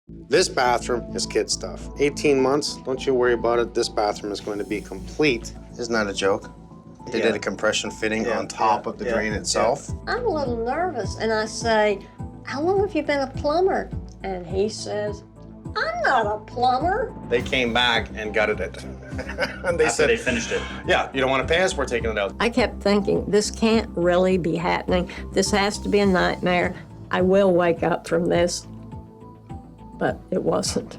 This bathroom is kid stuff. 18 months, don't you worry about it. This bathroom is going to be complete. Isn't that a joke? They did a compression fitting on top of the drain itself. I'm a little nervous, and I say, how long have you been a plumber? And he says, I'm not a plumber. They came back and gutted it. And they said, they finished it. Yeah, you don't want to pay us, we're taking it out. I kept thinking, this can't really be happening. This has to be a nightmare. I will wake up from this. But it wasn't.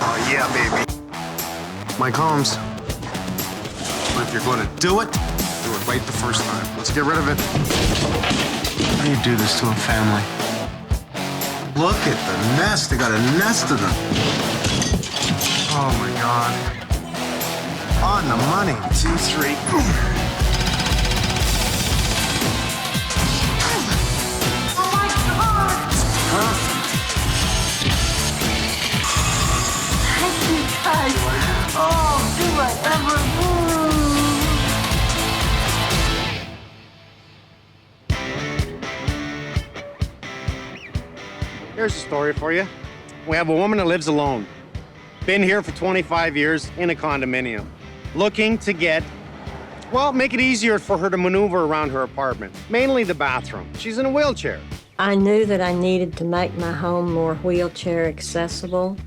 Oh, yeah, baby. Mike Holmes. If you're going to do it right the first time. Let's get rid of it. How do you do this to a family? Look at the nest. They got a nest of them. Oh, my God. On the money. 2, 3. Here's a story for you. We have a woman that lives alone. Been here for 25 years in a condominium. Looking to get, well, make it easier for her to maneuver around her apartment. Mainly the bathroom. She's in a wheelchair. I knew that I needed to make my home more wheelchair accessible,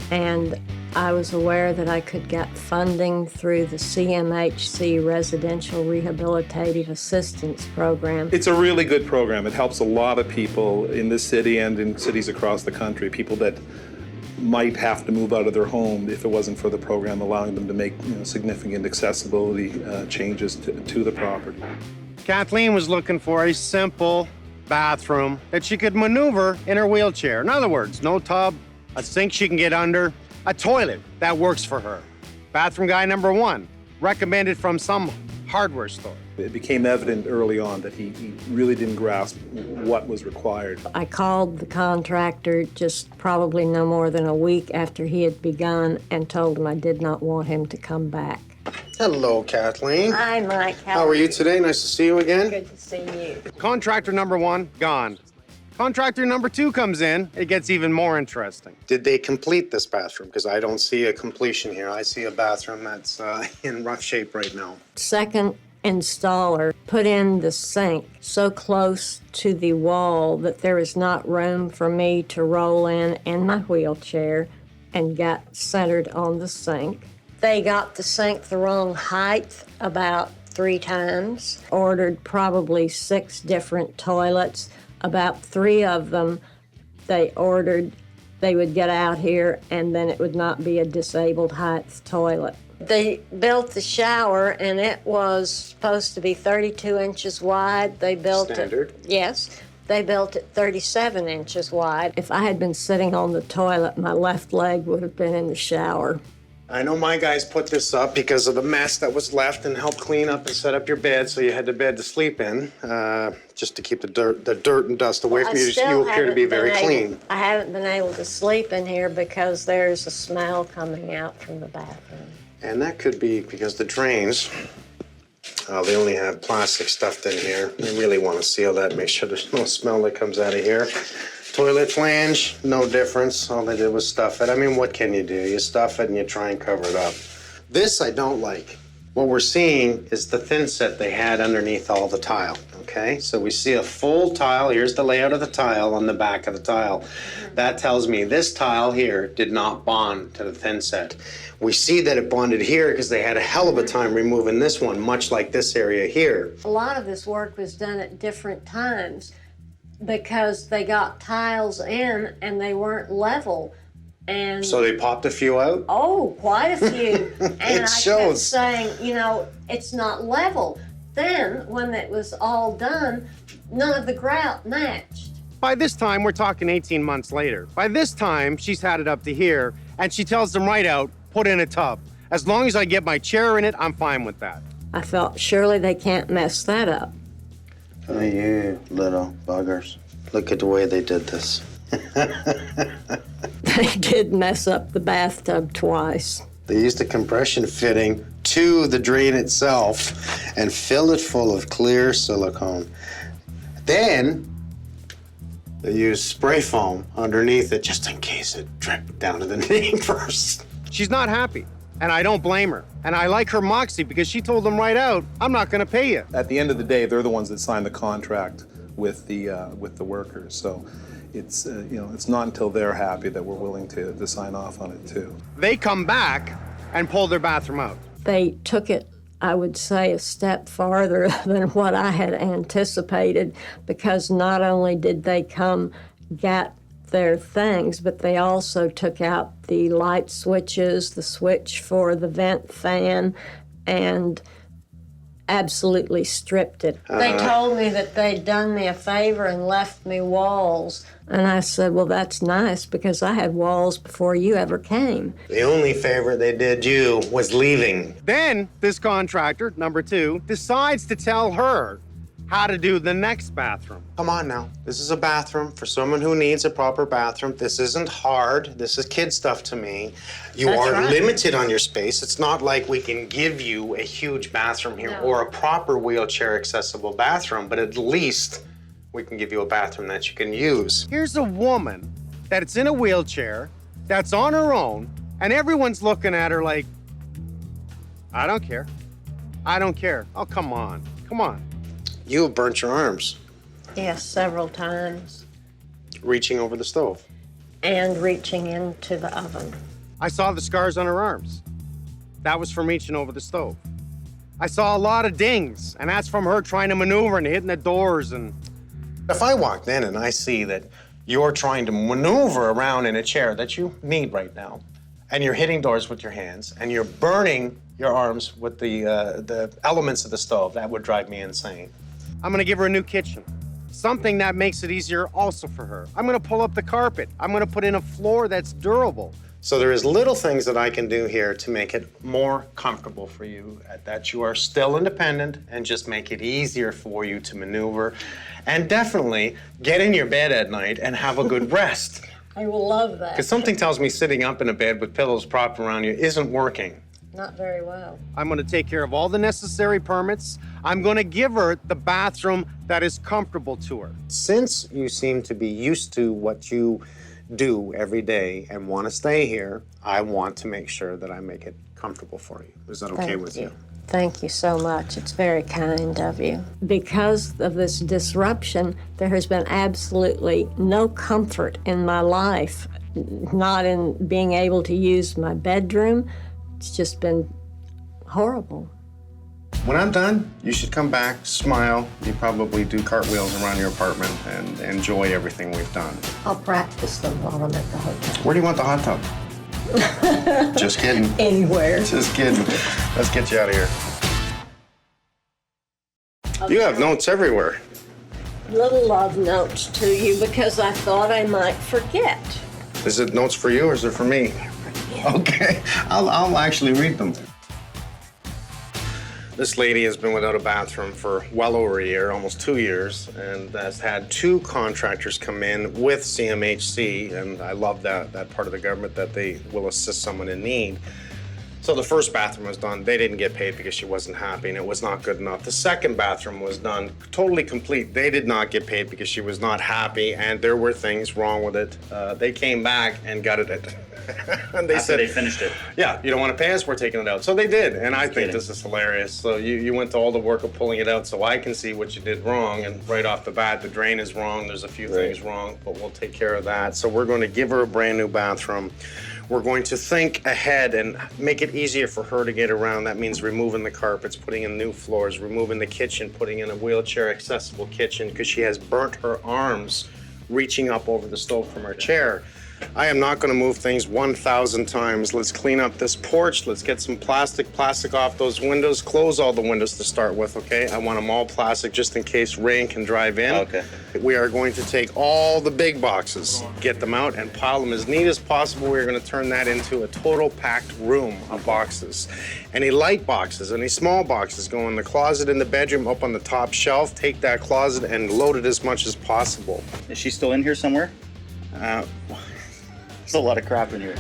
and I was aware that I could get funding through the CMHC Residential Rehabilitative Assistance Program. It's a really good program. It helps a lot of people in this city and in cities across the country, people that might have to move out of their home if it wasn't for the program allowing them to make significant accessibility changes to the property. Kathleen was looking for a simple bathroom that she could maneuver in her wheelchair. In other words, no tub, a sink she can get under, a toilet that works for her. Bathroom guy number 1, recommended from some hardware store. It became evident early on that he really didn't grasp what was required. I called the contractor just probably no more than a week after he had begun and told him I did not want him to come back. Hello, Kathleen. Hi, Mike. How are you today? Nice to see you again. Good to see you. Contractor number 1, gone. Contractor number 2 comes in. It gets even more interesting. Did they complete this bathroom? Because I don't see a completion here. I see a bathroom that's in rough shape right now. Second installer put in the sink so close to the wall that there was not room for me to roll in my wheelchair and get centered on the sink. They got the sink the wrong height about 3 times, ordered probably 6 different toilets. About 3 of them they ordered, they would get out here and then it would not be a disabled height toilet. They built the shower and it was supposed to be 32 inches wide. They built Standard. Yes. They built it 37 inches wide. If I had been sitting on the toilet, my left leg would have been in the shower. I know my guys put this up because of the mess that was left and helped clean up and set up your bed so you had the bed to sleep in, just to keep the dirt and dust away from you. You appear to be very clean. I haven't been able to sleep in here because there's a smell coming out from the bathroom. And that could be because the drains, they only have plastic stuffed in here. They really want to seal that, make sure there's no smell that comes out of here. Toilet flange, no difference. All they did was stuff it. I mean, what can you do? You stuff it and you try and cover it up. This I don't like. What we're seeing is the thin set they had underneath all the tile, okay? So we see a full tile. Here's the layout of the tile on the back of the tile. That tells me this tile here did not bond to the thin set. We see that it bonded here because they had a hell of a time removing this one, much like this area here. A lot of this work was done at different times because they got tiles in and they weren't level. And so they popped a few out? Oh, quite a few. And I shows. kept saying, you know, it's not level. Then, when it was all done, none of the grout matched. By this time, we're talking 18 months later. By this time, she's had it up to here, and she tells them right out, put in a tub. As long as I get my chair in it, I'm fine with that. I felt, surely they can't mess that up. Oh, you little buggers. Look at the way they did this. They did mess up the bathtub twice. They used a compression fitting to the drain itself and filled it full of clear silicone. Then They use spray foam underneath it just in case it dripped down to the neighbors. She's not happy, and I don't blame her. And I like her moxie because she told them right out, I'm not gonna pay you. At the end of the day, they're the ones that sign the contract with the workers. So it's it's not until they're happy that we're willing to sign off on it too. They come back and pull their bathroom out. They took it, I would say, a step farther than what I had anticipated, because not only did they come get their things, but they also took out the light switches, the switch for the vent fan, and absolutely stripped it. They told me that they'd done me a favor and left me walls. And I said, well, that's nice, because I had walls before you ever came. The only favor they did you was leaving. Then this contractor, number 2, decides to tell her how to do the next bathroom. Come on now. This is a bathroom for someone who needs a proper bathroom. This isn't hard. This is kid stuff to me. You That's are right. limited on your space. It's not like we can give you a huge bathroom here or a proper wheelchair accessible bathroom, but at least we can give you a bathroom that you can use. Here's a woman that's in a wheelchair, that's on her own, and everyone's looking at her like, I don't care. I don't care. Oh, come on. Come on. You have burnt your arms Yes, several times. reaching over the stove. And reaching into the oven. I saw the scars on her arms. That was from reaching over the stove. I saw a lot of dings, and that's from her trying to maneuver and hitting the doors and... If I walked in and I see that you're trying to maneuver around in a chair that you need right now, and you're hitting doors with your hands, and you're burning your arms with the elements of the stove, that would drive me insane. I'm gonna give her a new kitchen. Something that makes it easier also for her. I'm gonna pull up the carpet. I'm gonna put in a floor that's durable. So there is little things that I can do here to make it more comfortable for you, that you are still independent, and just make it easier for you to maneuver. And definitely get in your bed at night and have a good rest. I will love that. Because something tells me sitting up in a bed with pillows propped around you isn't working. Not very well. I'm gonna take care of all the necessary permits. I'm gonna give her the bathroom that is comfortable to her. Since you seem to be used to what you do every day and want to stay here, I want to make sure that I make it comfortable for you. Is that okay with you? Thank you so much. It's very kind of you. Because of this disruption, there has been absolutely no comfort in my life, not in being able to use my bedroom. It's just been horrible. When I'm done, you should come back, smile. You probably do cartwheels around your apartment and enjoy everything we've done. I'll practice them while I'm at the hotel. Where do you want the hot tub? Just kidding. Anywhere. Just kidding. Let's get you out of here. You have notes everywhere. Little love notes to you because I thought I might forget. Is it notes for you or is it for me? Okay, I'll actually read them. This lady has been without a bathroom for well over a year, almost 2 years, and has had 2 contractors come in with CMHC, and I love that part of the government that they will assist someone in need. So the first bathroom was done. They didn't get paid because she wasn't happy and it was not good enough. The second bathroom was done, totally complete. They did not get paid because she was not happy and there were things wrong with it. They came back and gutted it. And they said, they finished it. Yeah, you don't want to pay us, we're taking it out. So they did, and I think this is hilarious. So you went to all the work of pulling it out so I can see what you did wrong, and right off the bat, the drain is wrong, there's a few things wrong, but we'll take care of that. So we're going to give her a brand new bathroom. We're going to think ahead and make it easier for her to get around. That means removing the carpets, putting in new floors, removing the kitchen, putting in a wheelchair accessible kitchen, because she has burnt her arms reaching up over the stove from her chair. I am not going to move things 1,000 times. Let's clean up this porch. Let's get some plastic off those windows. Close all the windows to start with, okay? I want them all plastic just in case rain can drive in. Okay. We are going to take all the big boxes, get them out, and pile them as neat as possible. We're going to turn that into a total packed room of boxes. Any light boxes, any small boxes go in the closet in the bedroom, up on the top shelf. Take that closet and load it as much as possible. Is she still in here somewhere? There's a lot of crap in here.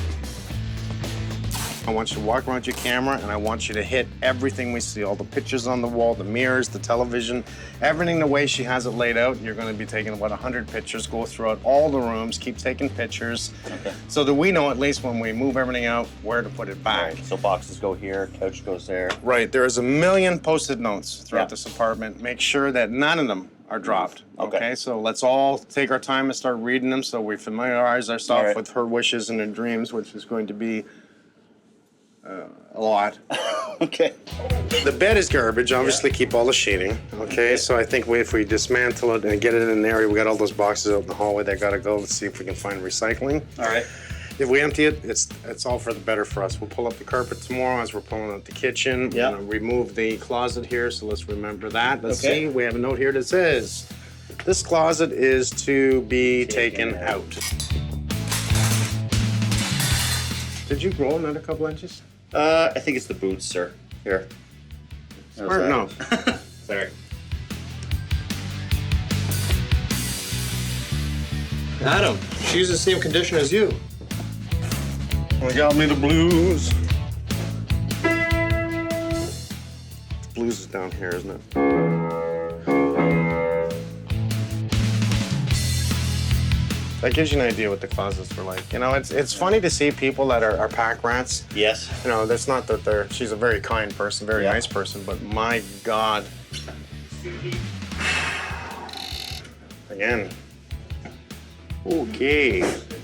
I want you to walk around your camera, and I want you to hit everything we see, all the pictures on the wall, the mirrors, the television, everything the way she has it laid out. You're going to be taking about 100 pictures, go throughout all the rooms, keep taking pictures, so that we know at least when we move everything out where to put it back. So boxes go here, couch goes there. Right, there's a million Post-it notes throughout this apartment. Make sure that none of them are dropped. Okay, so let's all take our time and start reading them so we familiarize ourselves with her wishes and her dreams, which is going to be a lot. Okay. The bed is garbage. Obviously, keep all the sheeting. Okay, so I think if we dismantle it and get it in an area, we got all those boxes out in the hallway that gotta go. Let's see if we can find recycling. All right. If we empty it, it's all for the better for us. We'll pull up the carpet tomorrow as we're pulling out the kitchen. Yeah. We're gonna remove the closet here, so let's remember that. Let's see. We have a note here that says, this closet is to be taken out. Did you grow another couple inches? I think it's the boots, sir. Here. Or no? Sorry. Adam, she's the same condition as you. We got me the blues. The blues is down here, isn't it? That gives you an idea what the closets were like. You know, it's funny to see people that are pack rats. Yes. You know, that's not that she's a very kind person, very nice person, but my God. Again. Okay.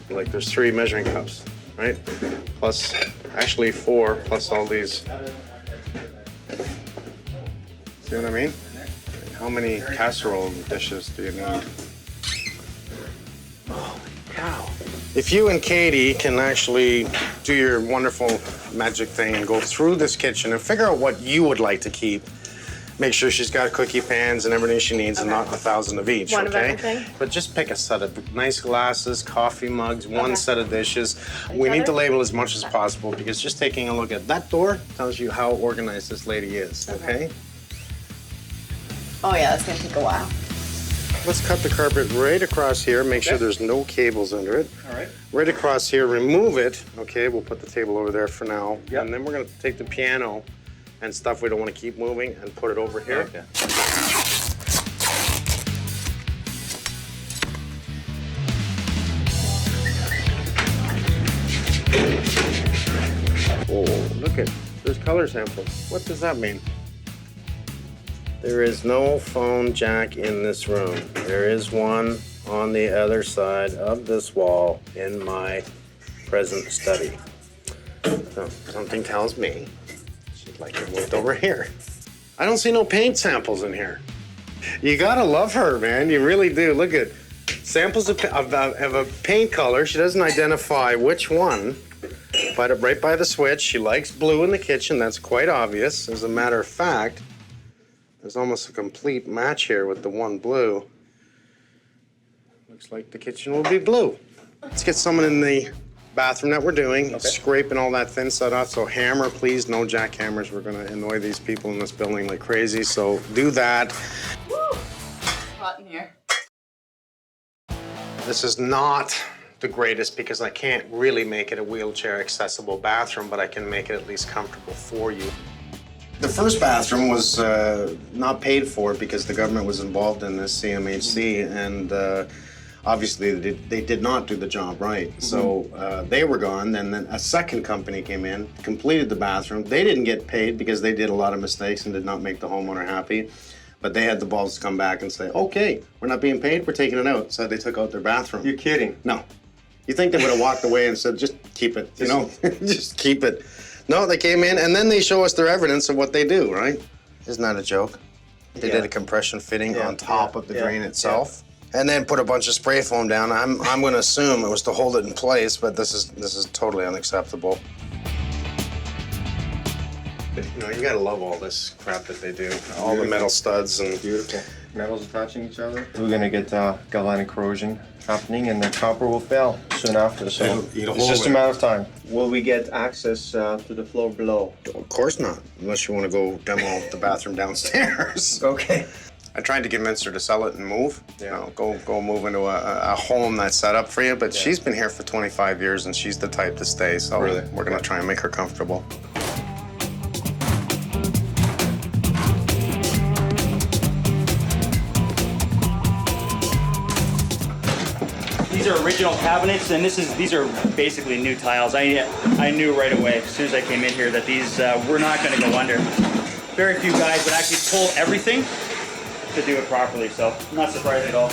Like there's 3 measuring cups, right? Plus, actually 4, plus all these. See what I mean? How many casserole dishes do you need? Wow. If you and Katie can actually do your wonderful magic thing and go through this kitchen and figure out what you would like to keep, make sure she's got cookie pans and everything she needs and not 1,000 of each, One of okay? everything? But just pick a set of nice glasses, coffee mugs, one set of dishes. We need to label as much as possible because just taking a look at that door tells you how organized this lady is, okay? Oh yeah, that's gonna take a while. Let's cut the carpet right across here, make sure there's no cables under it. All right. Right across here, remove it. Okay, we'll put the table over there for now. Yep. And then we're gonna take the piano and stuff we don't wanna keep moving and put it over here. Okay. Oh, look at, there's color samples. What does that mean? There is no phone jack in this room. There is one on the other side of this wall in my present study. So something tells me she'd like it moved over here. I don't see no paint samples in here. You gotta love her, man. You really do. Look at samples of a paint color. She doesn't identify which one, but right by the switch. She likes blue in the kitchen. That's quite obvious. As a matter of fact, there's almost a complete match here with the one blue. Looks like the kitchen will be blue. Let's get someone in the bathroom that we're doing, scraping all that thin stuff off. So hammer, please, no jackhammers. We're gonna annoy these people in this building like crazy, so do that. Woo! Hot in here. This is not the greatest because I can't really make it a wheelchair accessible bathroom, but I can make it at least comfortable for you. The first bathroom was not paid for because the government was involved in this CMHC, and obviously they did not do the job right. So they were gone, and then a second company came in, completed the bathroom. They didn't get paid because they did a lot of mistakes and did not make the homeowner happy. But they had the balls to come back and say, okay, we're not being paid, we're taking it out. So they took out their bathroom. You're kidding. No. You think they would have walked away and said, just keep it, you know? Just keep it. No, they came in, and then they show us their evidence of what they do, right? Isn't that a joke? They did a compression fitting on top of the drain itself, and then put a bunch of spray foam down. I'm going to assume it was to hold it in place, but this is totally unacceptable. You know, you gotta love all this crap that they do. All the metal studs and Beautiful. Metals attaching each other. We're gonna get galvanic corrosion happening, and the copper will fail soon after. So Eat a it's hole just a in it. matter of time. Will we get access to the floor below? Of course not, unless you want to go demo the bathroom downstairs. Okay. I tried to convince her to sell it and move. Yeah. You know, go move into a home that's set up for you. But she's been here for 25 years and she's the type to stay. So Really? we're gonna try and make her comfortable. These are original cabinets, and these are basically new tiles. I knew right away, as soon as I came in here, that these were not going to go under. Very few guys would actually pull everything to do it properly, so not surprised at all.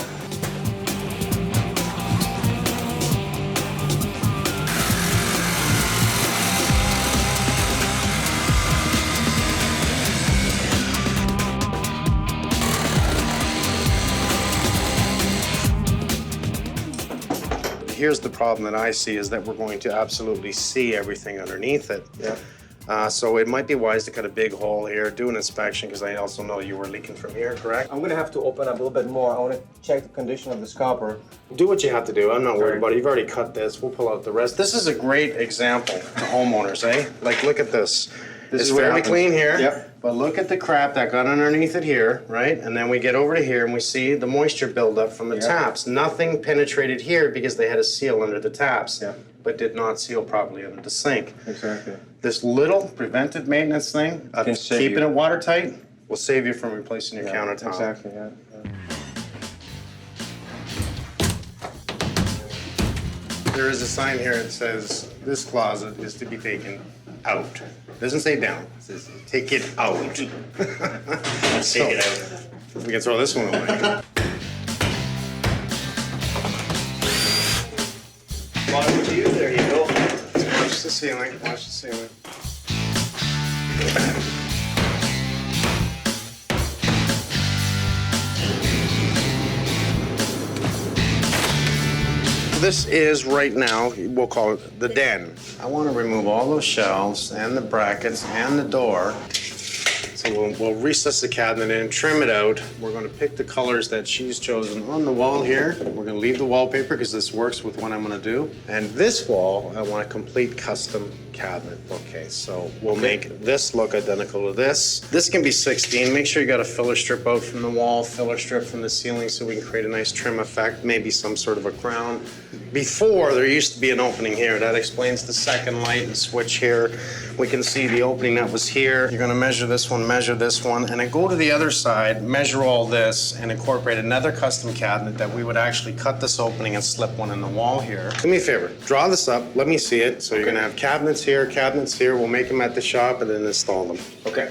Here's the problem that I see is that we're going to absolutely see everything underneath it. Yeah. So it might be wise to cut a big hole here, do an inspection, because I also know you were leaking from here, correct? I'm gonna have to open up a little bit more. I wanna check the condition of this copper. Do what you have to do. I'm not worried about it. You've already cut this. We'll pull out the rest. This is a great example to homeowners, eh? Like, look at this. This It's is what fairly happens. clean here. Yep. But look at the crap that got underneath it here, right? And then we get over to here and we see the moisture buildup from the Yeah. taps. Nothing penetrated here because they had a seal under the taps, Yeah. but did not seal properly under the sink. Exactly. This little preventive maintenance thing of Can save keeping you. it watertight will save you from replacing your Yeah, countertop. Exactly, yeah. There is a sign here that says this closet is to be taken out. Doesn't say down, it says take it out. Take it out. We can throw this one away. Bottom of you, there you go. Watch the ceiling, watch the ceiling. This is right now, we'll call it the den. I want to remove all those shelves and the brackets and the door. So we'll recess the cabinet and trim it out. We're going to pick the colors that she's chosen on the wall here. We're going to leave the wallpaper because this works with what I'm going to do. And this wall, I want a complete custom cabinet bookcase. So we'll make this look identical to this. This can be 16. Make sure you got a filler strip out from the wall, filler strip from the ceiling so we can create a nice trim effect, maybe some sort of a crown. Before, there used to be an opening here. That explains the second light and switch here. We can see the opening that was here. You're gonna measure this one, and then go to the other side, measure all this, and incorporate another custom cabinet that we would actually cut this opening and slip one in the wall here. Do me a favor, draw this up, let me see it. So you're gonna have cabinets here, we'll make them at the shop and then install them. Okay.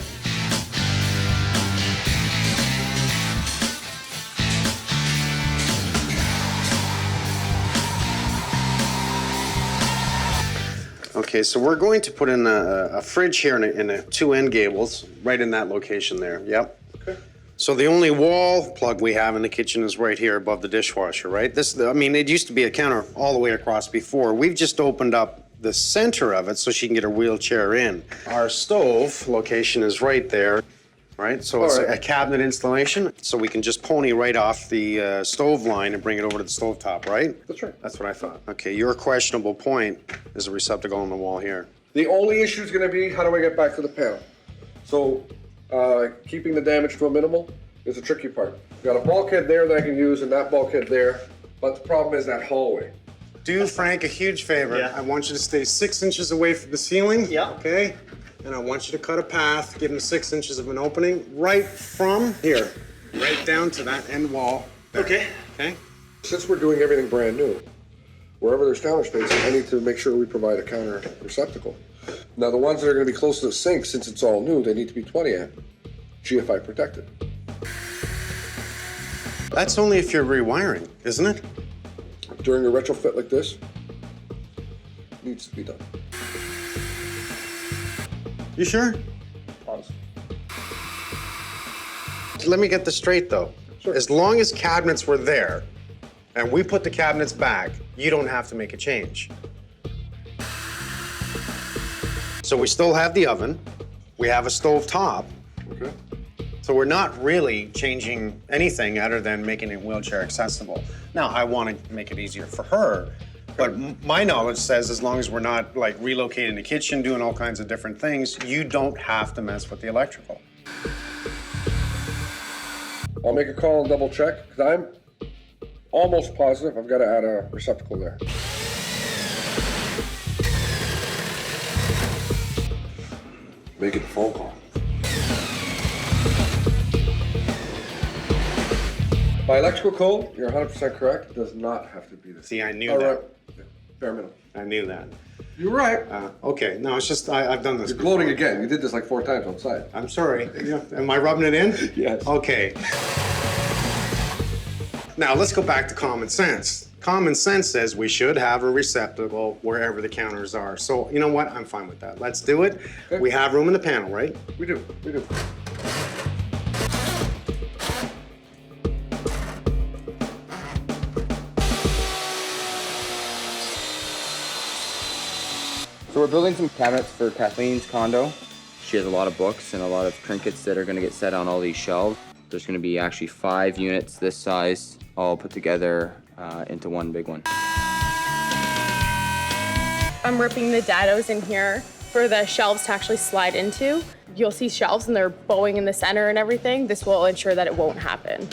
Okay, so we're going to put in a fridge here and a two end gables, right in that location there, yep. Okay. So the only wall plug we have in the kitchen is right here above the dishwasher, right? This, I mean, it used to be a counter all the way across before. We've just opened up the center of it so she can get her wheelchair in. Our stove location is right there, right? So it's All right. a cabinet installation, so we can just pony right off the stove line and bring it over to the stove top, right? That's right. That's what I thought. Okay, your questionable point is a receptacle on the wall here. The only issue is going to be how do I get back to the panel? So keeping the damage to a minimal is a tricky part. Got a bulkhead there that I can use and that bulkhead there, but the problem is that hallway. Do Frank a huge favor. Yeah. I want you to stay 6 inches away from the ceiling. Yeah. Okay? And I want you to cut a path, give him 6 inches of an opening right from here, right down to that end wall. there. Okay. Okay? Since we're doing everything brand new, wherever there's counter space, I need to make sure we provide a counter receptacle. Now the ones that are going to be close to the sink, since it's all new, they need to be 20 amp, GFI protected. That's only if you're rewiring, isn't it? During a retrofit like this, needs to be done. You sure? Pause. Let me get this straight though. Sure. As long as cabinets were there and we put the cabinets back, you don't have to make a change. So we still have the oven, we have a stove top, Okay. so we're not really changing anything other than making it wheelchair accessible. Now, I want to make it easier for her, but my knowledge says as long as we're not like relocating the kitchen, doing all kinds of different things, you don't have to mess with the electrical. I'll make a call and double check, because I'm almost positive I've got to add a receptacle there. Make it a phone call. By electrical code, you're 100% correct. It does not have to be this. See, I knew All that. right. Bare minimum. I knew that. You're right. Okay, no, it's just, I've done this You're before. gloating again. You did this like 4 times outside. I'm sorry. Yeah. Am I rubbing it in? Yes. Okay. Now, let's go back to common sense. Common sense says we should have a receptacle wherever the counters are. So, you know what? I'm fine with that. Let's do it. Okay. We have room in the panel, right? We do. We do. So we're building some cabinets for Kathleen's condo. She has a lot of books and a lot of trinkets that are gonna get set on all these shelves. There's gonna be actually 5 units this size, all put together into one big one. I'm ripping the dados in here for the shelves to actually slide into. You'll see shelves and they're bowing in the center and everything. This will ensure that it won't happen.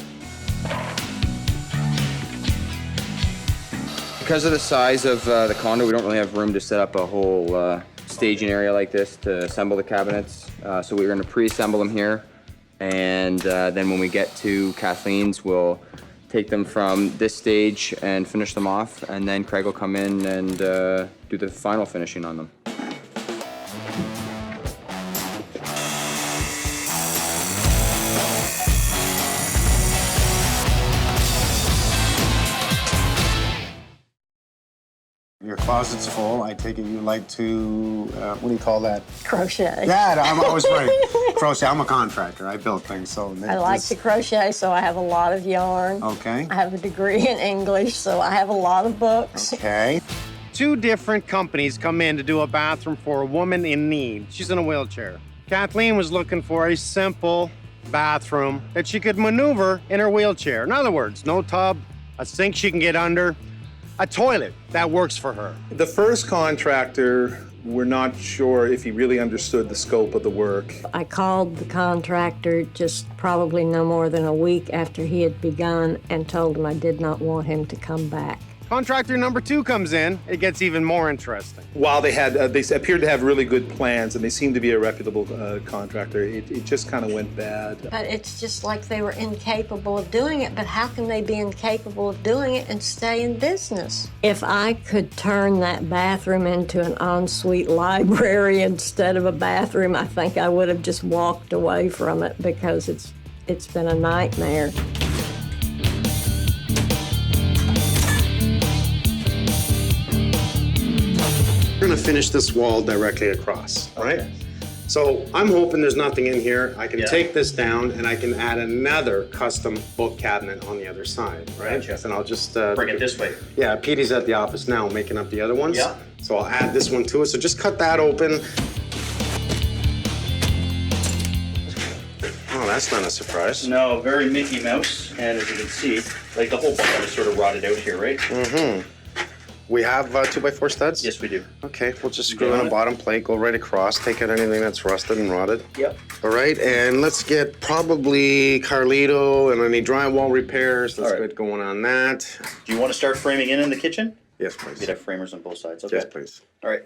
Because of the size of the condo, we don't really have room to set up a whole staging area like this to assemble the cabinets. So we're gonna pre-assemble them here. And then when we get to Kathleen's, we'll take them from this stage and finish them off. And then Craig will come in and do the final finishing on them. Your closet's full. I take it you like to, what do you call that? Crochet. Yeah, I'm always right. Crochet, I'm a contractor. I build things, so. I like to crochet, so I have a lot of yarn. Okay. I have a degree in English, so I have a lot of books. Okay. 2 different companies come in to do a bathroom for a woman in need. She's in a wheelchair. Kathleen was looking for a simple bathroom that she could maneuver in her wheelchair. In other words, no tub, a sink she can get under, a toilet that works for her. The first contractor, we're not sure if he really understood the scope of the work. I called the contractor just probably no more than a week after he had begun and told him I did not want him to come back. Contractor number 2 comes in, it gets even more interesting. While they had, they appeared to have really good plans and they seemed to be a reputable contractor, it just kind of went bad. But it's just like they were incapable of doing it, but how can they be incapable of doing it and stay in business? If I could turn that bathroom into an ensuite library instead of a bathroom, I think I would have just walked away from it because it's been a nightmare. We're gonna finish this wall directly across, right? So I'm hoping there's nothing in here. I can take this down and I can add another custom book cabinet on the other side, right? Gotcha. And I'll just Bring it this way. Yeah, Petey's at the office now making up the other ones. Yeah. So I'll add this one to it. So just cut that open. Oh, that's not a surprise. No, very Mickey Mouse, and as you can see, like the whole bottom is sort of rotted out here, right? Mm-hmm. We have 2x4 studs? Yes, we do. Okay, we'll just screw got in a it? bottom plate, go right across, take out anything that's rusted and rotted. Yep. All right, and let's get probably Carlito and any drywall repairs. Let's All right. get going on that. Do you want to start framing in the kitchen? Yes, please. You'd have framers on both sides. Okay. Yes, please. All right.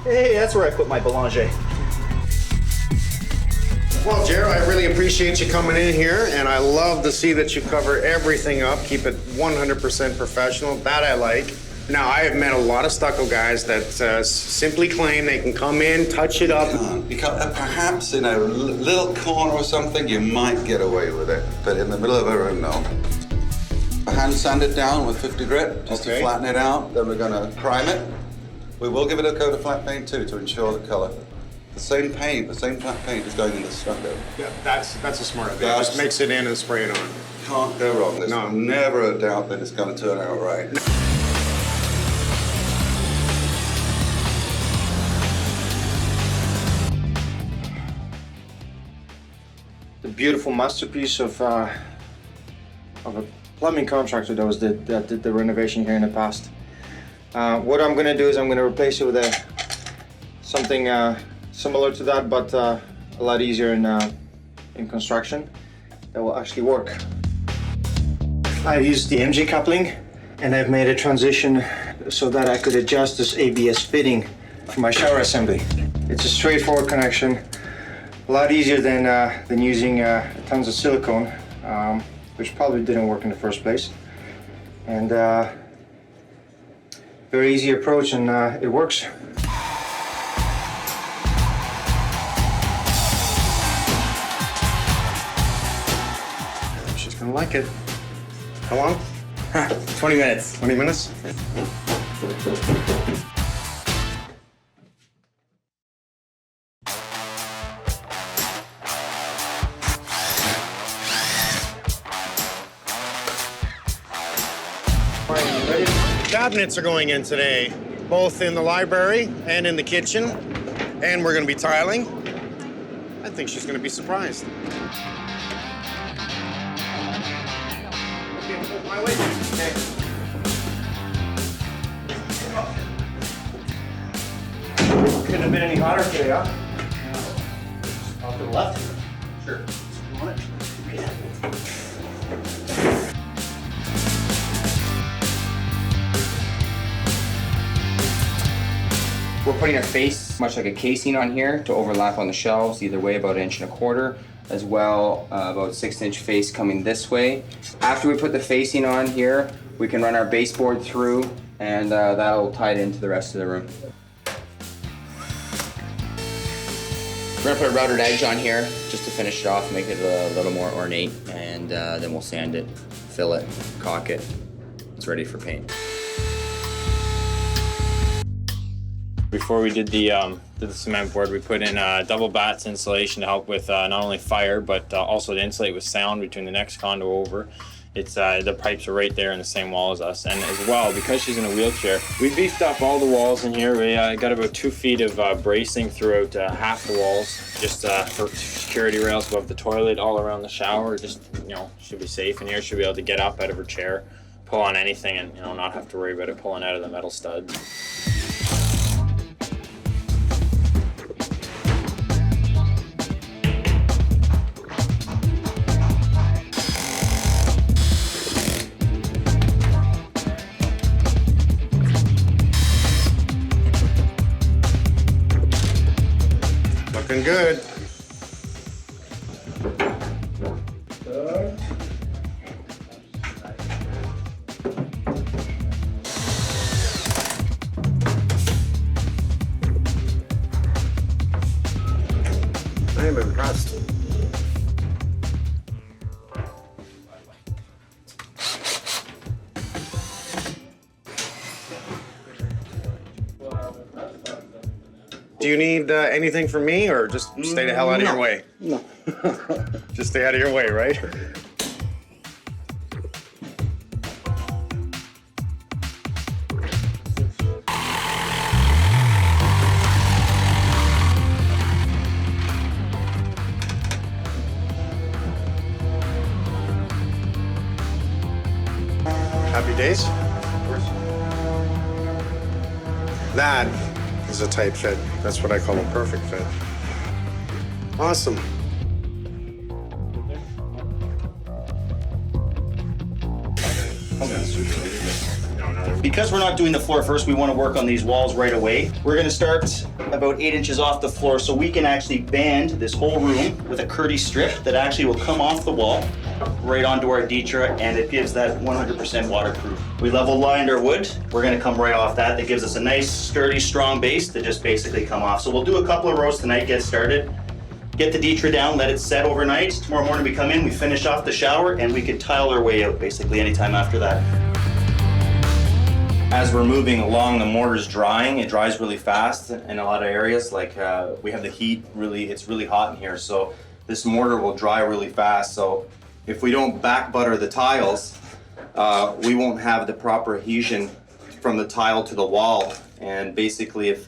Hey, that's where I put my Belanger. Well, Jer, I really appreciate you coming in here, and I love to see that you cover everything up, keep it 100% professional. That I like. Now, I have met a lot of stucco guys that simply claim they can come in, touch it up. Because perhaps in a little corner or something, you might get away with it, but in the middle of a room, no. Hand sand it down with 50 grit, just to flatten it out. Then we're going to prime it. We will give it a coat of flat paint too, to ensure the color. The same paint, the same black paint is going in the stucco. Yeah, that's a smart idea. That's- Just mix it in and spray it on. Can't go wrong. There's No. never a doubt that it's going to turn out right. The beautiful masterpiece of a plumbing contractor that did the renovation here in the past. What I'm gonna do is I'm gonna replace it with something similar to that, but a lot easier in construction that will actually work. I've used the MG coupling, and I've made a transition so that I could adjust this ABS fitting for my shower assembly. It's a straightforward connection, a lot easier than using tons of silicone, which probably didn't work in the first place. And very easy approach, and it works. She's gonna like it. How long? 20 minutes. 20 minutes? Cabinets are going in today, both in the library and in the kitchen, and we're gonna be tiling. I think she's gonna be surprised. Couldn't have been any hotter today, huh? Off to the left? Sure. You want it? We're putting a face, much like a casing on here, to overlap on the shelves, either way about 1.25 inches, as well about 6-inch face coming this way. After we put the facing on here, we can run our baseboard through, and that'll tie it into the rest of the room. We're gonna put a routed edge on here just to finish it off, make it a little more ornate, and then we'll sand it, fill it, caulk it. It's ready for paint. Before we did the cement board, we put in double bats insulation to help with not only fire, but also to insulate with sound between the next condo over. It's the pipes are right there in the same wall as us, and as well, because she's in a wheelchair, we beefed up all the walls in here. We got about 2 feet of bracing throughout half the walls, just for security rails above the toilet, all around the shower. Just, you know, should be safe in here. She'll be able to get up out of her chair, pull on anything, and, you know, not have to worry about it pulling out of the metal studs. Looking good. I am impressed. Do you need anything from me, or just stay the hell out of your way? No. Just stay out of your way, right? Happy days? That is a tight fit. That's what I call a perfect fit. Awesome. Because we're not doing the floor first, we want to work on these walls right away. We're going to start about 8 inches off the floor so we can actually band this whole room with a Curdy strip that actually will come off the wall right onto our Ditra, and it gives that 100% waterproof. We level lined our wood. We're going to come right off that. That gives us a nice, sturdy, strong base to just basically come off. So we'll do a couple of rows tonight, get started, get the Ditra down, let it set overnight. Tomorrow morning we come in, we finish off the shower, and we can tile our way out basically anytime after that. As we're moving along, the mortar's drying. It dries really fast in a lot of areas. Like we have the heat, it's really hot in here. So this mortar will dry really fast. So if we don't back butter the tiles, we won't have the proper adhesion from the tile to the wall. And basically, if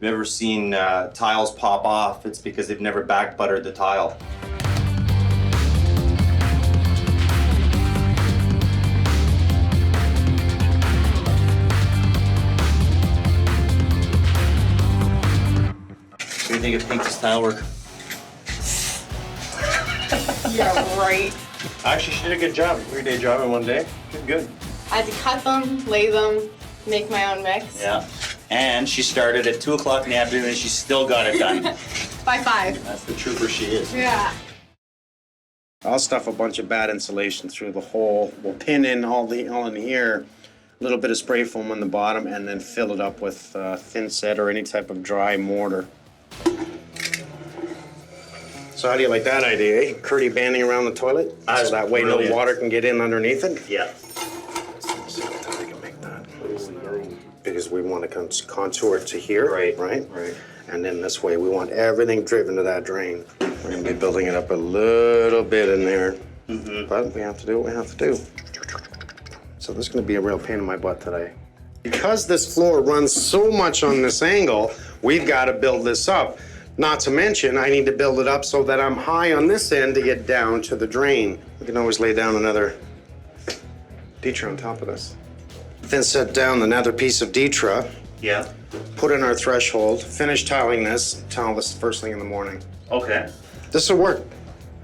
you've ever seen tiles pop off, it's because they've never back buttered the tile. What do you think of Pink's tile work? Yeah, right. Actually, she did a good job. 3-day job in one day. Good. I had to cut them, lay them, make my own mix. Yeah. And she started at 2 o'clock in the afternoon and she still got it done. By 5. That's the trooper she is. Yeah. I'll stuff a bunch of bad insulation through the hole. We'll pin in all in here, a little bit of spray foam on the bottom, and then fill it up with thin set or any type of dry mortar. So how do you like that idea, eh? Curdy banding around the toilet? So that way no water can get in underneath it? Yeah. Let's see how we can make that. Because we want to contour it to here, right? And then this way we want everything driven to that drain. We're gonna be building it up a little bit in there, but we have to do what we have to do. So this is gonna be a real pain in my butt today. Because this floor runs so much on this angle, we've gotta build this up. Not to mention, I need to build it up so that I'm high on this end to get down to the drain. We can always lay down another Detra on top of this. Then set down another piece of Detra. Yeah. Put in our threshold, finish tiling this, tile this first thing in the morning. Okay. This will work.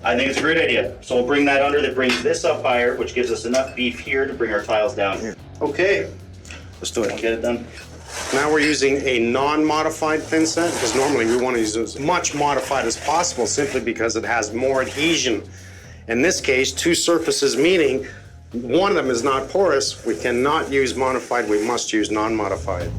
I think it's a great idea. So we'll bring that under, that brings this up higher, which gives us enough beef here to bring our tiles down. Here. Okay, let's do it. I'll get it done. Now we're using a non-modified thin set, because normally we want to use as much modified as possible simply because it has more adhesion. In this case, 2 surfaces meaning one of them is not porous. We cannot use modified, we must use non-modified.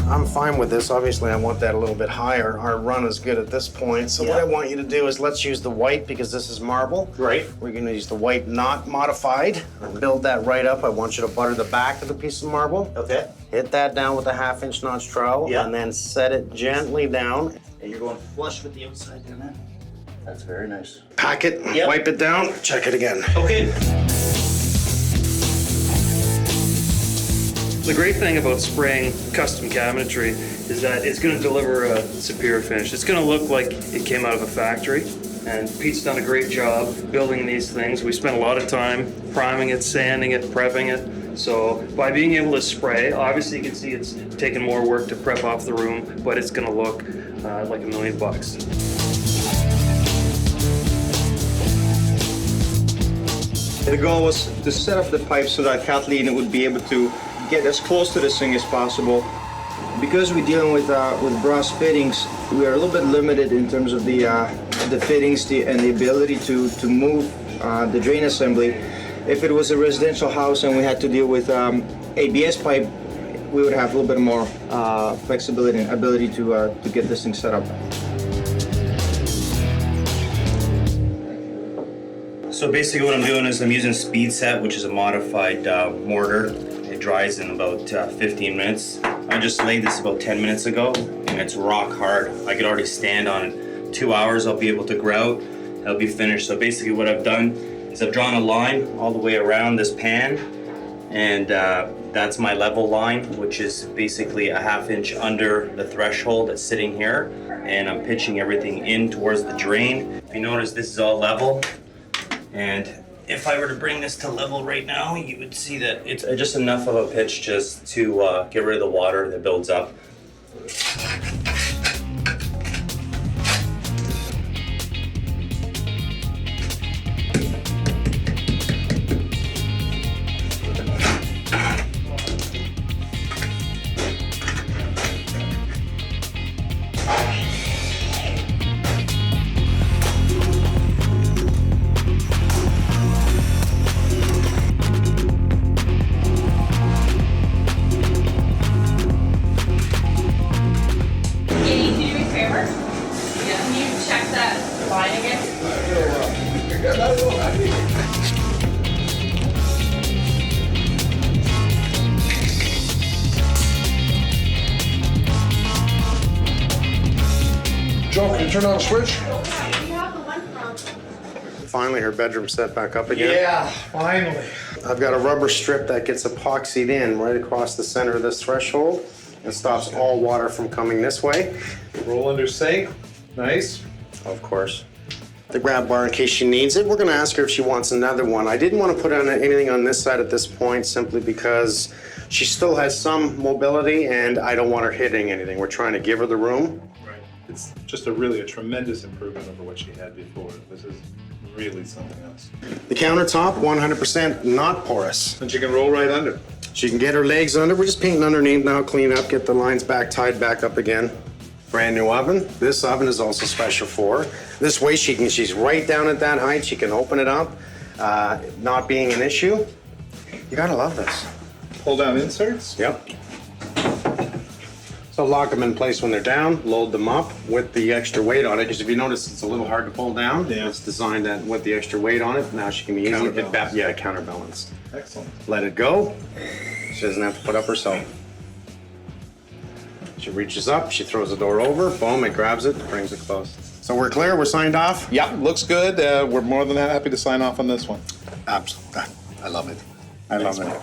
I'm fine with this. Obviously, I want that a little bit higher. Our run is good at this point. So what I want you to do is let's use the white because this is marble. Right. We're gonna use the white not modified. Build that right up. I want you to butter the back of the piece of marble. Okay. Hit that down with a 1/2-inch notch trowel. Yeah. And then set it gently down. And you're going flush with the outside doing that. That's very nice. Pack it, Yep. wipe it down, check it again. Okay. The great thing about spraying custom cabinetry is that it's going to deliver a superior finish. It's going to look like it came out of a factory. And Pete's done a great job building these things. We spent a lot of time priming it, sanding it, prepping it. So by being able to spray, obviously you can see it's taken more work to prep off the room, but it's going to look like $1 million. The goal was to set up the pipe so that Kathleen would be able to get as close to the sink as possible. Because we're dealing with brass fittings, we are a little bit limited in terms of the fittings and the ability to move the drain assembly. If it was a residential house and we had to deal with ABS pipe, we would have a little bit more flexibility and ability to get this thing set up. So basically what I'm doing is I'm using Speed Set, which is a modified mortar. It dries in about 15 minutes. I just laid this about 10 minutes ago and it's rock hard. I could already stand on it. 2 hours I'll be able to grout. It'll be finished. So basically what I've done is I've drawn a line all the way around this pan, and that's my level line, which is basically a 1/2 inch under the threshold that's sitting here, and I'm pitching everything in towards the drain. If you notice, this is all level, and if I were to bring this to level right now, you would see that it's just enough of a pitch just to get rid of the water that builds up. Joe, can you turn on the switch? Finally, her bedroom's set back up again. Yeah, finally. I've got a rubber strip that gets epoxied in right across the center of this threshold and stops all water from coming this way. Roll under sink. Nice. Of course. The grab bar in case she needs it. We're gonna ask her if she wants another one. I didn't want to put on anything on this side at this point simply because she still has some mobility and I don't want her hitting anything. We're trying to give her the room. Right. It's just really a tremendous improvement over what she had before. This is really something else. The countertop, 100% not porous. And she can roll right under. She can get her legs under. We're just painting underneath now, clean up, get the lines back, tied back up again. Brand new oven. This oven is also special for her. This way she's right down at that height. She can open it up, not being an issue. You gotta love this. Pull down inserts. Yep. So lock them in place when they're down, load them up with the extra weight on it, because if you notice, it's a little hard to pull down. Yeah. It's designed that with the extra weight on it, now she can be easy. Counterbalanced. Counterbalanced. Excellent. Let it go. She doesn't have to put up herself. She reaches up, she throws the door over, boom, it grabs it, brings it close. So we're clear, we're signed off? Yeah, looks good. We're more than happy to sign off on this one. Absolutely. I love it. I love it.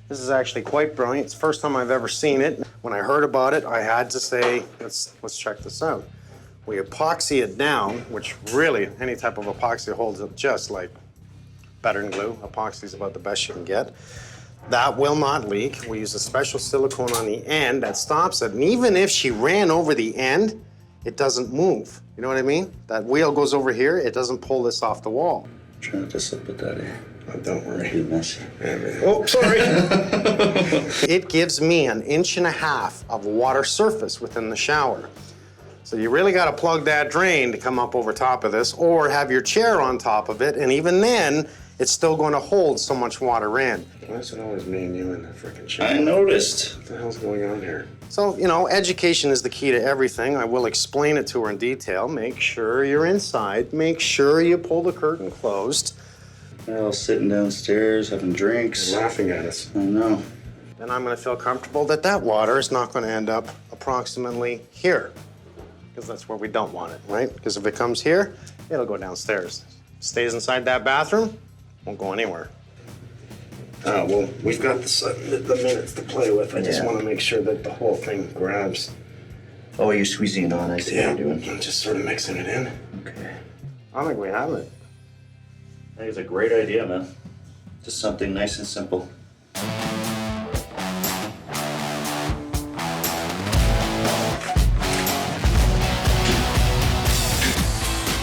This is actually quite brilliant. It's the first time I've ever seen it. When I heard about it, I had to say, let's check this out. We epoxy it down, which really, any type of epoxy holds it just like better than glue. Epoxy is about the best you can get. That will not leak. We use a special silicone on the end that stops it. And even if she ran over the end, it doesn't move. You know what I mean? That wheel goes over here, it doesn't pull this off the wall. Try not to slip with that in. Oh, don't worry. Too messy. Oh, sorry. It gives me 1.5 inches of water surface within the shower. So you really got to plug that drain to come up over top of this, or have your chair on top of it, and even then, it's still going to hold so much water in. Why is it always me and you in the freaking chair? I noticed. What the hell's going on here? So, you know, education is the key to everything. I will explain it to her in detail. Make sure you're inside. Make sure you pull the curtain closed. They're all sitting downstairs having drinks. They're laughing at us. I know. Then I'm going to feel comfortable that that water is not going to end up approximately here, because that's where we don't want it, right? Because if it comes here, it'll go downstairs. Stays inside that bathroom, won't go anywhere. Well, we've got the minutes to play with. I just want to make sure that the whole thing grabs. Oh, you're squeezing it on. I see what you're doing. I'm just sort of mixing it in. Okay. I think we have it. I think it's a great idea, man. Just something nice and simple.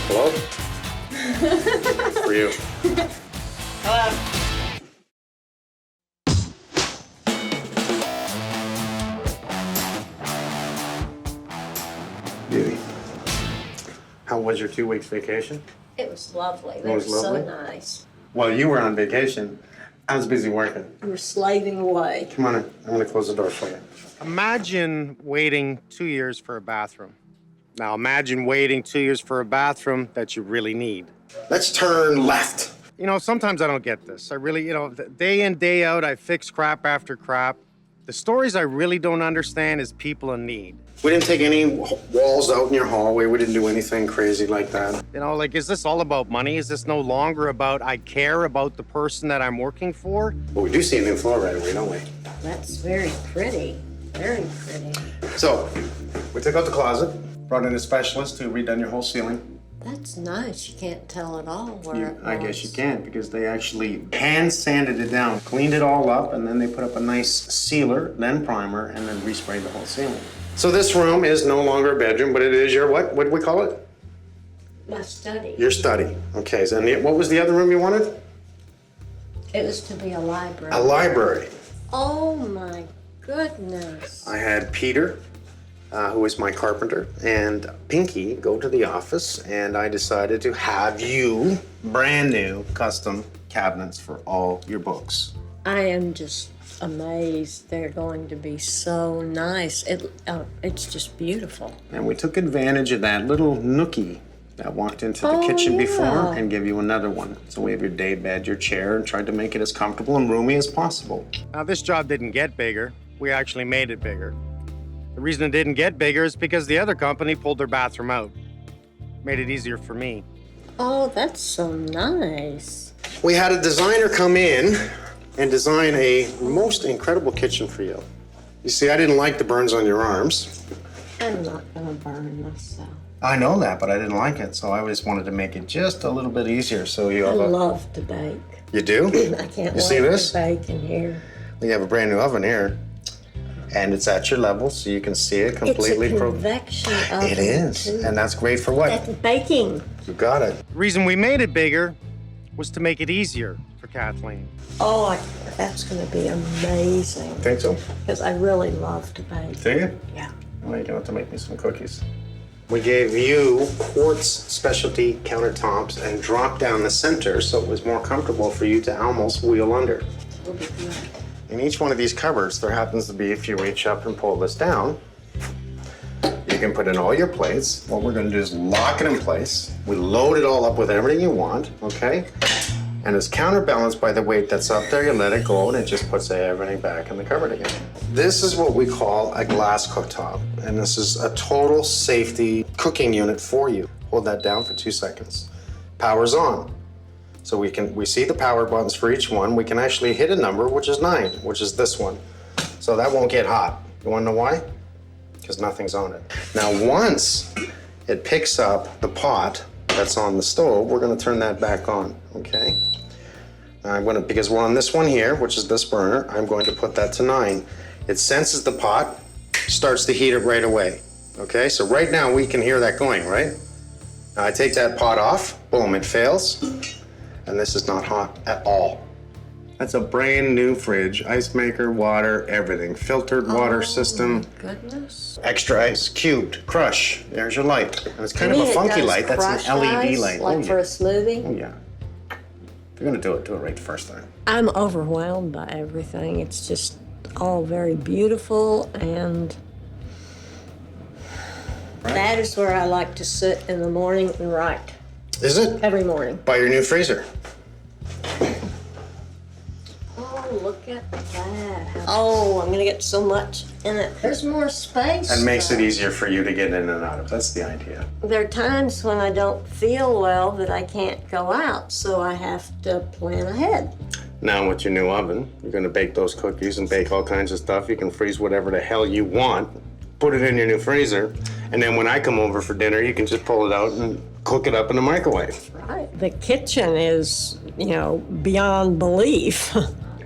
Hello? For you. Hello. Beauty. How was your 2 weeks vacation? It was lovely. It They was were so lovely? nice. Well, you were on vacation. I was busy working. You were slaving away. Come on in. I'm gonna close the door for you. Imagine waiting 2 years for a bathroom. Now imagine waiting 2 years for a bathroom that you really need. Let's turn left. You know, sometimes I don't get this. I really, day in, day out, I fix crap after crap. The stories I really don't understand is people in need. We didn't take any walls out in your hallway. We didn't do anything crazy like that. You know, like, is this all about money? Is this no longer about I care about the person that I'm working for? But we do see a new floor right away, don't we? That's very pretty. Very pretty. So, we took out the closet, brought in a specialist who redone your whole ceiling. That's nice. You can't tell at all where it was. I guess you can, because they actually hand sanded it down, cleaned it all up, and then they put up a nice sealer, then primer, and then resprayed the whole ceiling. So this room is no longer a bedroom, but it is your what? What do we call it? My study. Your study. Okay, so what was the other room you wanted? It was to be a library. A library. Oh my goodness. I had Peter, who is my carpenter, and Pinky go to the office, and I decided to have you brand new custom cabinets for all your books. I am just amazed. They're going to be so nice. It's just beautiful. And we took advantage of that little nookie that walked into the kitchen before and give you another one. So we have your day bed, your chair, and tried to make it as comfortable and roomy as possible. Now, this job didn't get bigger. We actually made it bigger. The reason it didn't get bigger is because the other company pulled their bathroom out. Made it easier for me. Oh, that's so nice. We had a designer come in and design a most incredible kitchen for you. You see, I didn't like the burns on your arms. I'm not gonna burn myself. I know that, but I didn't like it, so I just wanted to make it just a little bit easier. So you I have love to bake. You do? I can't You see wait this? to bake in here. You have a brand new oven here, and it's at your level, so you can see it completely. It's a convection oven. It is, too. and that's great for what? That's baking. You got it. The reason we made it bigger was to make it easier for Kathleen. Oh, that's gonna be amazing. Think so? Because I really love to bake. Do you? Yeah. Well, you're gonna have to make me some cookies. We gave you quartz specialty countertops and dropped down the center so it was more comfortable for you to almost wheel under. It'll be good. In each one of these cupboards, there happens to be, if you reach up and pull this down, you can put in all your plates. What we're gonna do is lock it in place. We load it all up with everything you want, okay? And it's counterbalanced by the weight that's up there. You let it go and it just puts everything back in the cupboard again. This is what we call a glass cooktop. And this is a total safety cooking unit for you. Hold that down for 2 seconds. Power's on. So we see the power buttons for each one. We can actually hit a number, which is 9, which is this one. So that won't get hot. You wanna know why? Because nothing's on it. Now once it picks up the pot that's on the stove, we're gonna turn that back on, okay? Because we're on this one here, which is this burner, I'm going to put that to 9. It senses the pot, starts to heat it right away, okay? So right now we can hear that going, right? Now I take that pot off, boom, it fails, and this is not hot at all. That's a brand new fridge, ice maker, water, everything. Filtered water system. Goodness. Extra ice, cubed, crush. There's your light. And it's kind of a funky light. That's an LED light. Like for a smoothie? Oh yeah. If you're gonna do it right the first time. I'm overwhelmed by everything. It's just all very beautiful, and that is where I like to sit in the morning and write. Is it? Every morning. By your new freezer. Oh, look at that. Oh, I'm gonna get so much in it. There's more space. And makes it easier for you to get in and out of. That's the idea. There are times when I don't feel well that I can't go out, so I have to plan ahead. Now with your new oven, you're gonna bake those cookies and bake all kinds of stuff. You can freeze whatever the hell you want, put it in your new freezer, and then when I come over for dinner, you can just pull it out and cook it up in the microwave. Right. The kitchen is, beyond belief.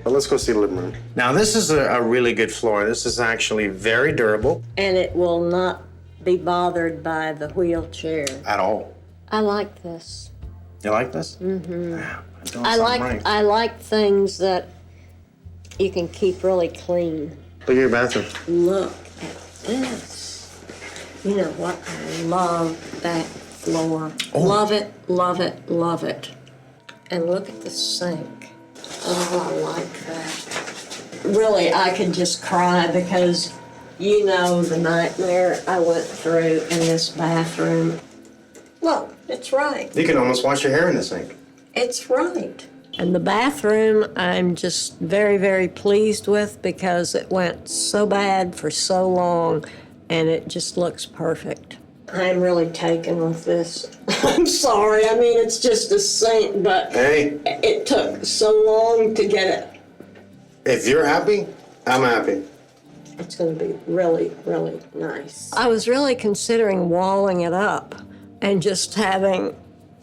But let's go see the living room. Now this is a really good floor. This is actually very durable. And it will not be bothered by the wheelchair. At all. I like this. You like this? Mm-hmm. Right. I like things that you can keep really clean. Look at your bathroom. Look at this. You know what? I love that floor. Oh. Love it, love it, love it. And look at the sink. Oh, I like that. Really, I could just cry because the nightmare I went through in this bathroom. Look, it's right. You can almost wash your hair in the sink. It's right. And the bathroom, I'm just very, very pleased with because it went so bad for so long and it just looks perfect. I'm really taken with this. I'm sorry, I mean, it's just a sink, but Hey. It took so long to get it. If you're happy, I'm happy. It's gonna be really, really nice. I was really considering walling it up and just having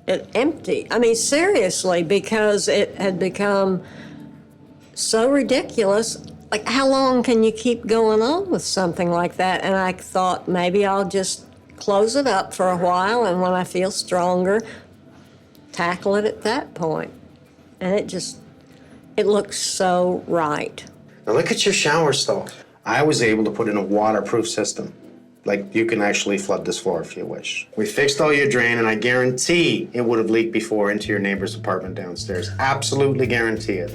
it empty. I mean, seriously, because it had become so ridiculous. Like, how long can you keep going on with something like that? And I thought maybe I'll just close it up for a while, and when I feel stronger, tackle it at that point. And it looks so right. Now look at your shower stall. I was able to put in a waterproof system. Like, you can actually flood this floor if you wish. We fixed all your drain, and I guarantee it would have leaked before into your neighbor's apartment downstairs. Absolutely guarantee it.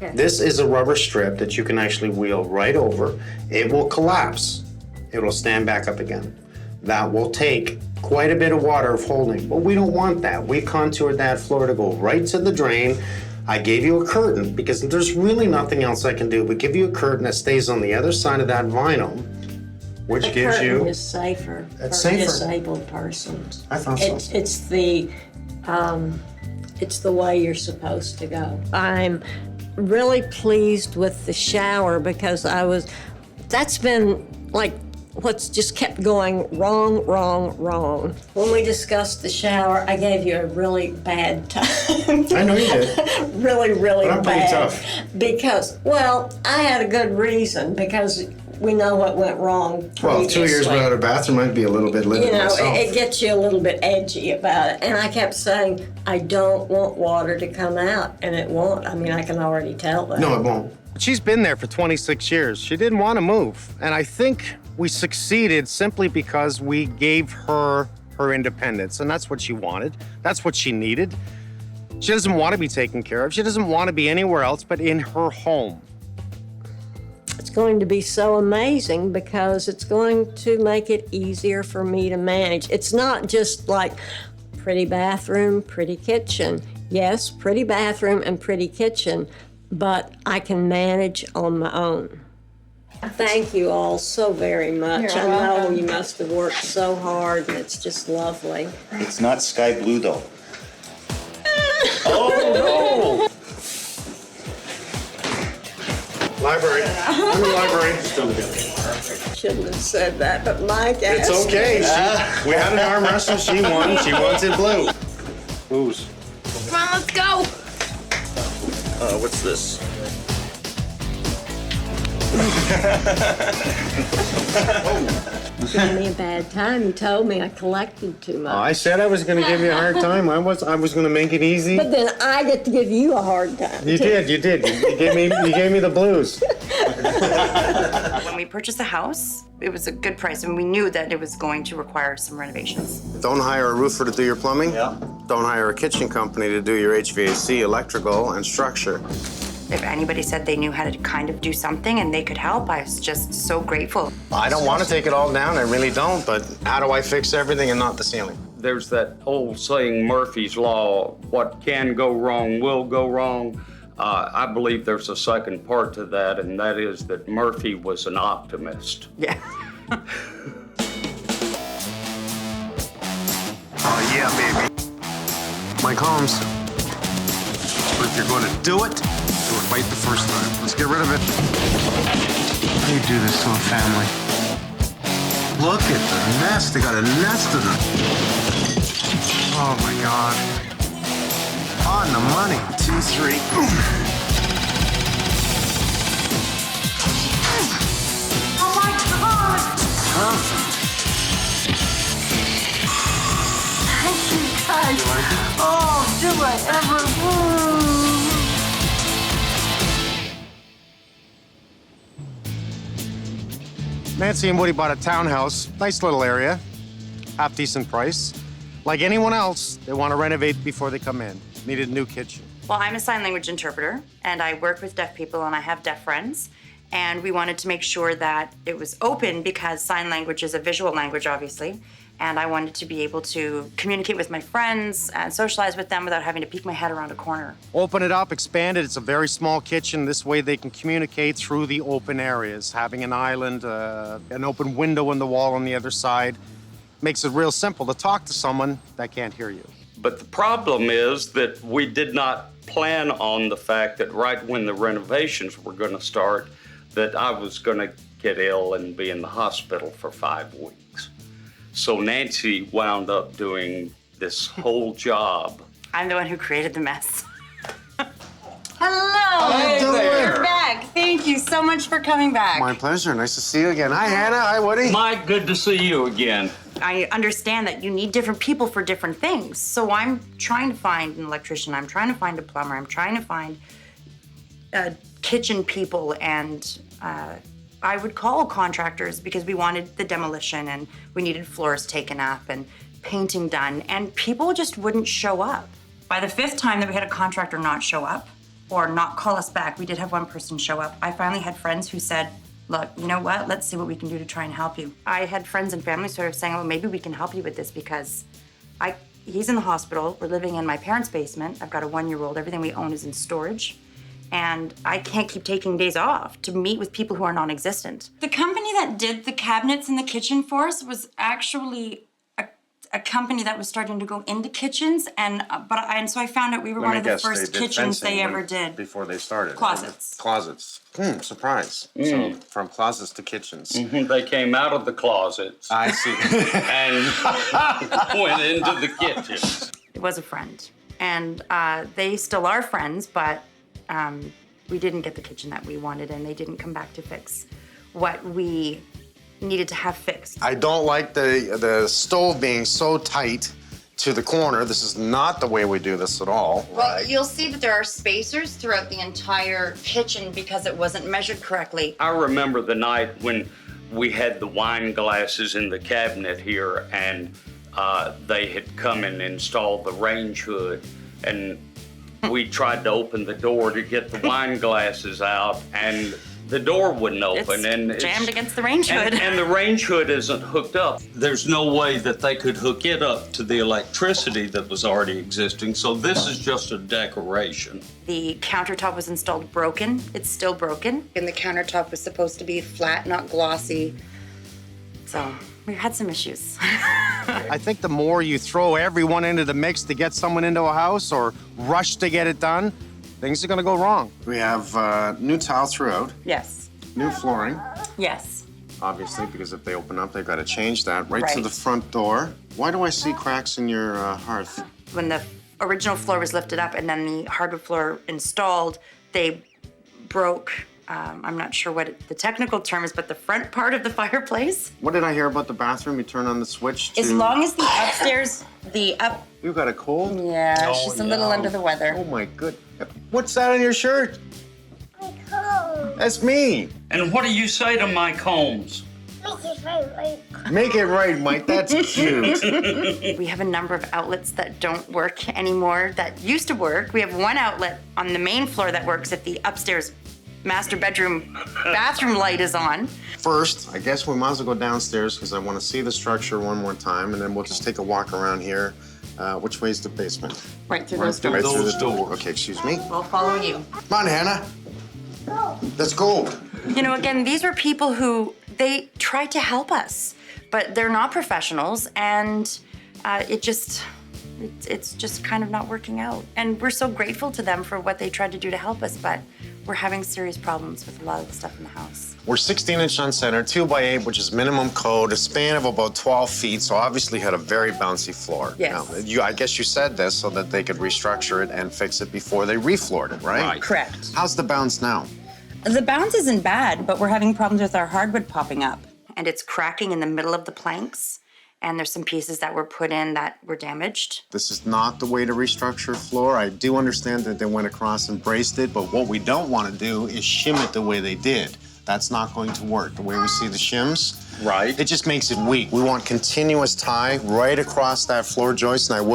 Okay. This is a rubber strip that you can actually wheel right over. It will collapse. It will stand back up again. that will take quite a bit of water of holding, but we don't want that. We contoured that floor to go right to the drain. I gave you a curtain because there's really nothing else I can do but give you a curtain that stays on the other side of that vinyl, which The gives curtain you... is safer It's for safer. disabled persons. I thought so. It's the way you're supposed to go. I'm really pleased with the shower because that's been like what's just kept going wrong. When we discussed the shower, I gave you a really bad time. I know you did. really But I'm pretty bad. tough. Because, well, I had a good reason because we know what went wrong Well, 2 years previously. without a bathroom, I'd be a little bit livid You know, myself. it gets you a little bit edgy about it. And I kept saying, I don't want water to come out, and it won't. I mean, I can already tell that. No, it won't. She's been there for 26 years. She didn't want to move. And I think we succeeded simply because we gave her her independence. And that's what she wanted. That's what she needed. She doesn't want to be taken care of. She doesn't want to be anywhere else but in her home. It's going to be so amazing because it's going to make it easier for me to manage. It's not just like pretty bathroom, pretty kitchen. Yes, pretty bathroom and pretty kitchen, but I can manage on my own. Thank you all so very much. You're I know welcome. you must have worked so hard and it's just lovely. It's not sky blue though. Oh, no! Library. I'm in the library. Shouldn't have said that, but Mike It's asked. okay. We had an arm wrestle. She won. She wanted blue. Booze. Come on, let's go. What's this? You gave me a bad time. You told me I collected too much. I said I was going to give you a hard time. I was going to make it easy. But then I get to give you a hard time. You too. did. You gave me the blues. When we purchased the house, it was a good price, and we knew that it was going to require some renovations. Don't hire a roofer to do your plumbing. Yeah. Don't hire a kitchen company to do your HVAC, electrical, and structure. If anybody said they knew how to kind of do something and they could help, I was just so grateful. I don't want to take it all down. I really don't. But how do I fix everything and not the ceiling? There's that old saying, Murphy's Law, what can go wrong will go wrong. I believe there's a second part to that, and that is that Murphy was an optimist. Yeah. Oh, yeah, baby. Mike Holmes. But if you're going to do it right the first time. Let's get rid of it. How do you do this to a family? Look at the nest. They got a nest of them. Oh, my God. On the money. 2, 3. Oh my God. Perfect. Thank you guys. Oh, do I ever. Nancie and Woody bought a townhouse, nice little area, half decent price. Like anyone else, they want to renovate before they come in. Needed a new kitchen. Well, I'm a sign language interpreter, and I work with deaf people, and I have deaf friends. And we wanted to make sure that it was open because sign language is a visual language, obviously. And I wanted to be able to communicate with my friends and socialize with them without having to peek my head around a corner. Open it up, expand it. It's a very small kitchen. This way they can communicate through the open areas. Having an island, an open window in the wall on the other side makes it real simple to talk to someone that can't hear you. But the problem is that we did not plan on the fact that right when the renovations were going to start, that I was going to get ill and be in the hospital for 5 weeks. So Nancie wound up doing this whole job. I'm the one who created the mess. How you Hello, doing? you're back. Thank you so much for coming back. My pleasure. Nice to see you again. Hi, Hannah. Hi, Woody. Mike, good to see you again. I understand that you need different people for different things. So I'm trying to find an electrician. I'm trying to find a plumber. I'm trying to find kitchen people. And I would call contractors because we wanted the demolition and we needed floors taken up and painting done. And people just wouldn't show up. By the 5th time that we had a contractor not show up or not call us back, we did have one person show up. I finally had friends who said, look, you know what? Let's see what we can do to try and help you. I had friends and family sort of saying, well, maybe we can help you with this because he's in the hospital. We're living in my parents' basement. I've got a 1-year-old. Everything we own is in storage. And I can't keep taking days off to meet with people who are non-existent. The company that did the cabinets in the kitchen for us was actually a company that was starting to go into kitchens, and so I found out we were one of the first kitchens they ever did. Before they started. Closets. Closets. Surprise. So from closets to kitchens. They came out of the closets. I see. And went into the kitchens. It was a friend, and they still are friends, but we didn't get the kitchen that we wanted, and they didn't come back to fix what we needed to have fixed. I don't like the stove being so tight to the corner. This is not the way we do this at all. Well, you'll see that there are spacers throughout the entire kitchen because it wasn't measured correctly. I remember the night when we had the wine glasses in the cabinet here, and they had come and installed the range hood, and we tried to open the door to get the wine glasses out, and the door wouldn't open. It's jammed against the range hood. And the range hood isn't hooked up. There's no way that they could hook it up to the electricity that was already existing, so this is just a decoration. The countertop was installed broken. It's still broken. And the countertop was supposed to be flat, not glossy. So we've had some issues. I think the more you throw everyone into the mix to get someone into a house or rush to get it done, things are gonna go wrong. We have new tile throughout. Yes. New flooring. Yes. Obviously, because if they open up, they've got to change that. Right to Right. the front door. Why do I see cracks in your hearth? When the original floor was lifted up and then the hardwood floor installed, they broke, I'm not sure what the technical term is, but the front part of the fireplace. What did I hear about the bathroom? You turn on the switch to... As long as the upstairs, You got a cold? Yeah, she's a little under the weather. Oh my good. What's that on your shirt? That's me. And what do you say to Mike Holmes? Make it right, Mike. That's cute. We have a number of outlets that don't work anymore that used to work. We have one outlet on the main floor that works if the upstairs master bedroom bathroom light is on. First, I guess we might as well go downstairs because I want to see the structure one more time, and then we'll just take a walk around here. Which way's the basement? Right through those doors. Right through the door. Okay, excuse me. We'll follow you. Come on, Hannah. Let's go. You know, again, these were people who, they tried to help us, but they're not professionals, and it's just kind of not working out. And we're so grateful to them for what they tried to do to help us, but we're having serious problems with a lot of the stuff in the house. We're 16-inch on center, 2x8, which is minimum code, a span of about 12 feet, so obviously had a very bouncy floor. Yes. Now, I guess you said this so that they could restructure it and fix it before they refloored it, right? Correct. How's the bounce now? The bounce isn't bad, but we're having problems with our hardwood popping up. And it's cracking in the middle of the planks, and there's some pieces that were put in that were damaged. This is not the way to restructure a floor. I do understand that they went across and braced it, but what we don't want to do is shim it the way they did. That's not going to work. The way we see the shims, right? It just makes it weak. We want continuous tie right across that floor joist, and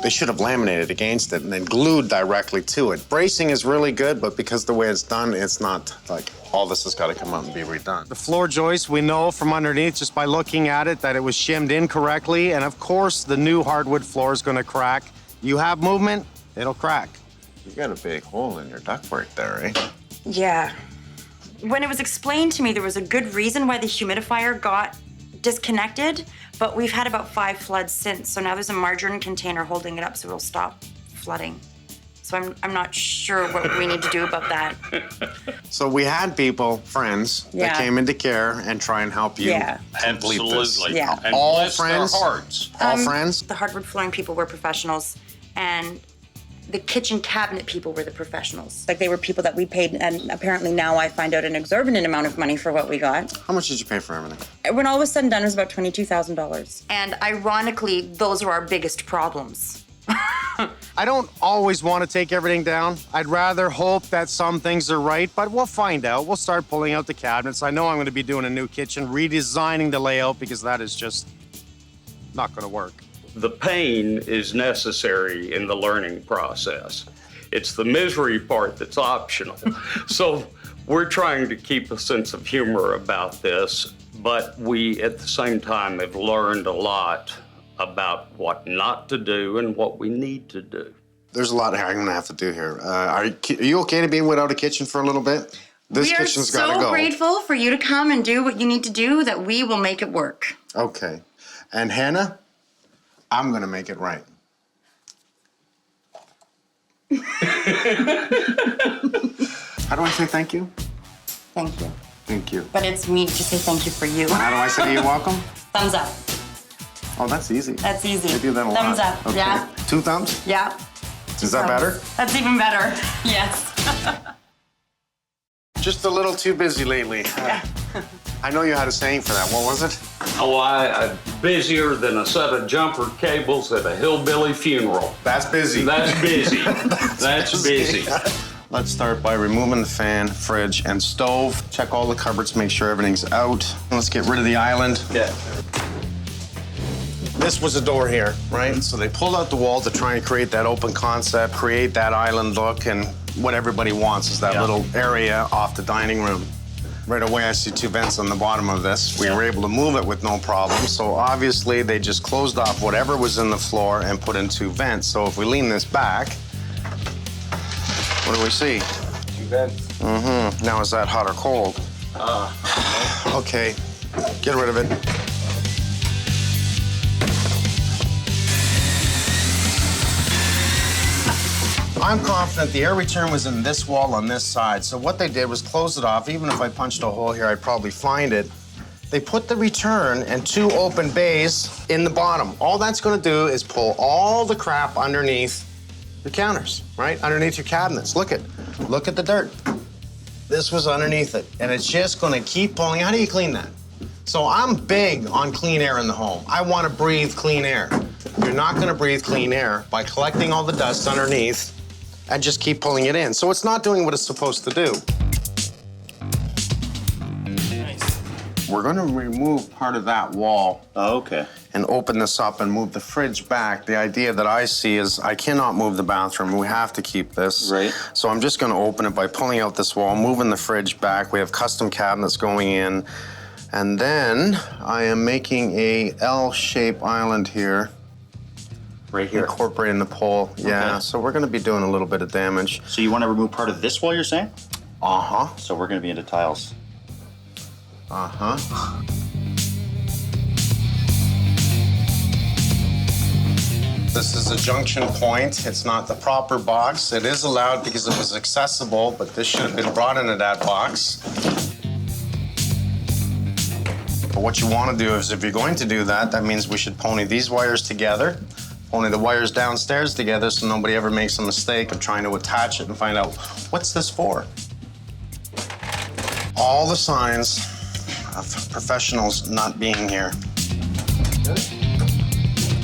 they should have laminated against it and then glued directly to it. Bracing is really good, but because the way it's done, it's not like all this has got to come out and be redone. The floor joist, we know from underneath just by looking at it that it was shimmed incorrectly, and of course the new hardwood floor is going to crack. You have movement, it'll crack. You got a big hole in your ductwork there, eh? Yeah. When it was explained to me, there was a good reason why the humidifier got disconnected, but we've had about 5 floods since, so now there's a margarine container holding it up so it'll stop flooding. So I'm not sure what we need to do about that. So we had people, friends, that came into care and try and help you complete this. Absolutely. Yeah. And all bless their friends? hearts. All friends? The hardwood flooring people were professionals, and the kitchen cabinet people were the professionals. Like, they were people that we paid, and apparently now I find out an exorbitant amount of money for what we got. How much did you pay for everything? When all was said and done, it was about $22,000. And ironically, those are our biggest problems. I don't always want to take everything down. I'd rather hope that some things are right, but we'll find out. We'll start pulling out the cabinets. I know I'm going to be doing a new kitchen, redesigning the layout, because that is just not going to work. The pain is necessary in the learning process. It's the misery part that's optional. So we're trying to keep a sense of humor about this, but we, at the same time, have learned a lot about what not to do and what we need to do. There's a lot I'm gonna have to do here. Are you okay to be without a kitchen for a little bit? This we are kitchen's gotta so go. grateful for you to come and do what you need to do that we will make it work. Okay. And Hannah, I'm gonna make it right. How do I say thank you? Thank you. Thank you. But it's me to say thank you for you. How do I say you're welcome? Thumbs up. Oh, that's easy. That's easy. I do that a lot. Thumbs up. Okay. Yeah. 2 thumbs? Yeah. Is that better? That's even better. Yes. Just a little too busy lately. I know you had a saying for that. What was it? Oh, I'm busier than a set of jumper cables at a hillbilly funeral. That's busy. That's busy. That's busy. Let's start by removing the fan, fridge, and stove. Check all the cupboards, make sure everything's out. Let's get rid of the island. Yeah. This was a door here, right? So they pulled out the wall to try and create that open concept, create that island look, and what everybody wants is that little area off the dining room. Right away, I see 2 vents on the bottom of this. We were able to move it with no problem. So obviously, they just closed off whatever was in the floor and put in 2 vents. So if we lean this back, what do we see? 2 vents. Mm-hmm. Now, is that hot or cold? Okay, get rid of it. I'm confident the air return was in this wall on this side. So what they did was close it off. Even if I punched a hole here, I'd probably find it. They put the return and 2 open bays in the bottom. All that's gonna do is pull all the crap underneath the counters, right? Underneath your cabinets. Look at the dirt. This was underneath it, and it's just gonna keep pulling. How do you clean that? So I'm big on clean air in the home. I wanna breathe clean air. You're not gonna breathe clean air by collecting all the dust underneath and just keep pulling it in. So it's not doing what it's supposed to do. We're gonna remove part of that wall. Oh, okay. And open this up and move the fridge back. The idea that I see is I cannot move the bathroom. We have to keep this. Right. So I'm just gonna open it by pulling out this wall, moving the fridge back. We have custom cabinets going in. And then I am making a L-shaped island here. Right here. Incorporating the pole, yeah. Okay. So we're gonna be doing a little bit of damage. So you want to remove part of this wall, you're saying? Uh-huh. So we're going to be into tiles. Uh-huh. This is a junction point. It's not the proper box. It is allowed because it was accessible, but this should have been brought into that box. But what you want to do is, if you're going to do that, that means we should pony these wires together, pony the wires downstairs together so nobody ever makes a mistake of trying to attach it and find out, what's this for? All the signs of professionals not being here.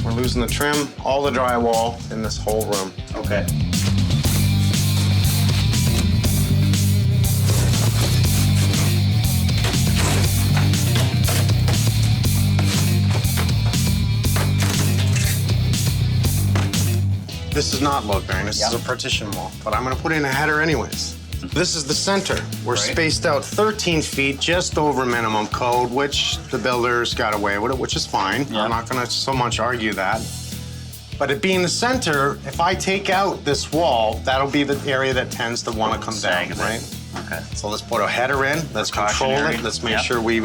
We're losing the trim, all the drywall in this whole room. Okay. This is not load bearing, this is a partition wall, but I'm gonna put in a header anyways. This is the center. We're spaced out 13 feet, just over minimum code, which the builders got away with it, which is fine. I'm not gonna so much argue that. But it being the center, if I take out this wall, that'll be the area that tends to wanna come down, right? Okay. So let's put a header in, let's control it, let's make sure we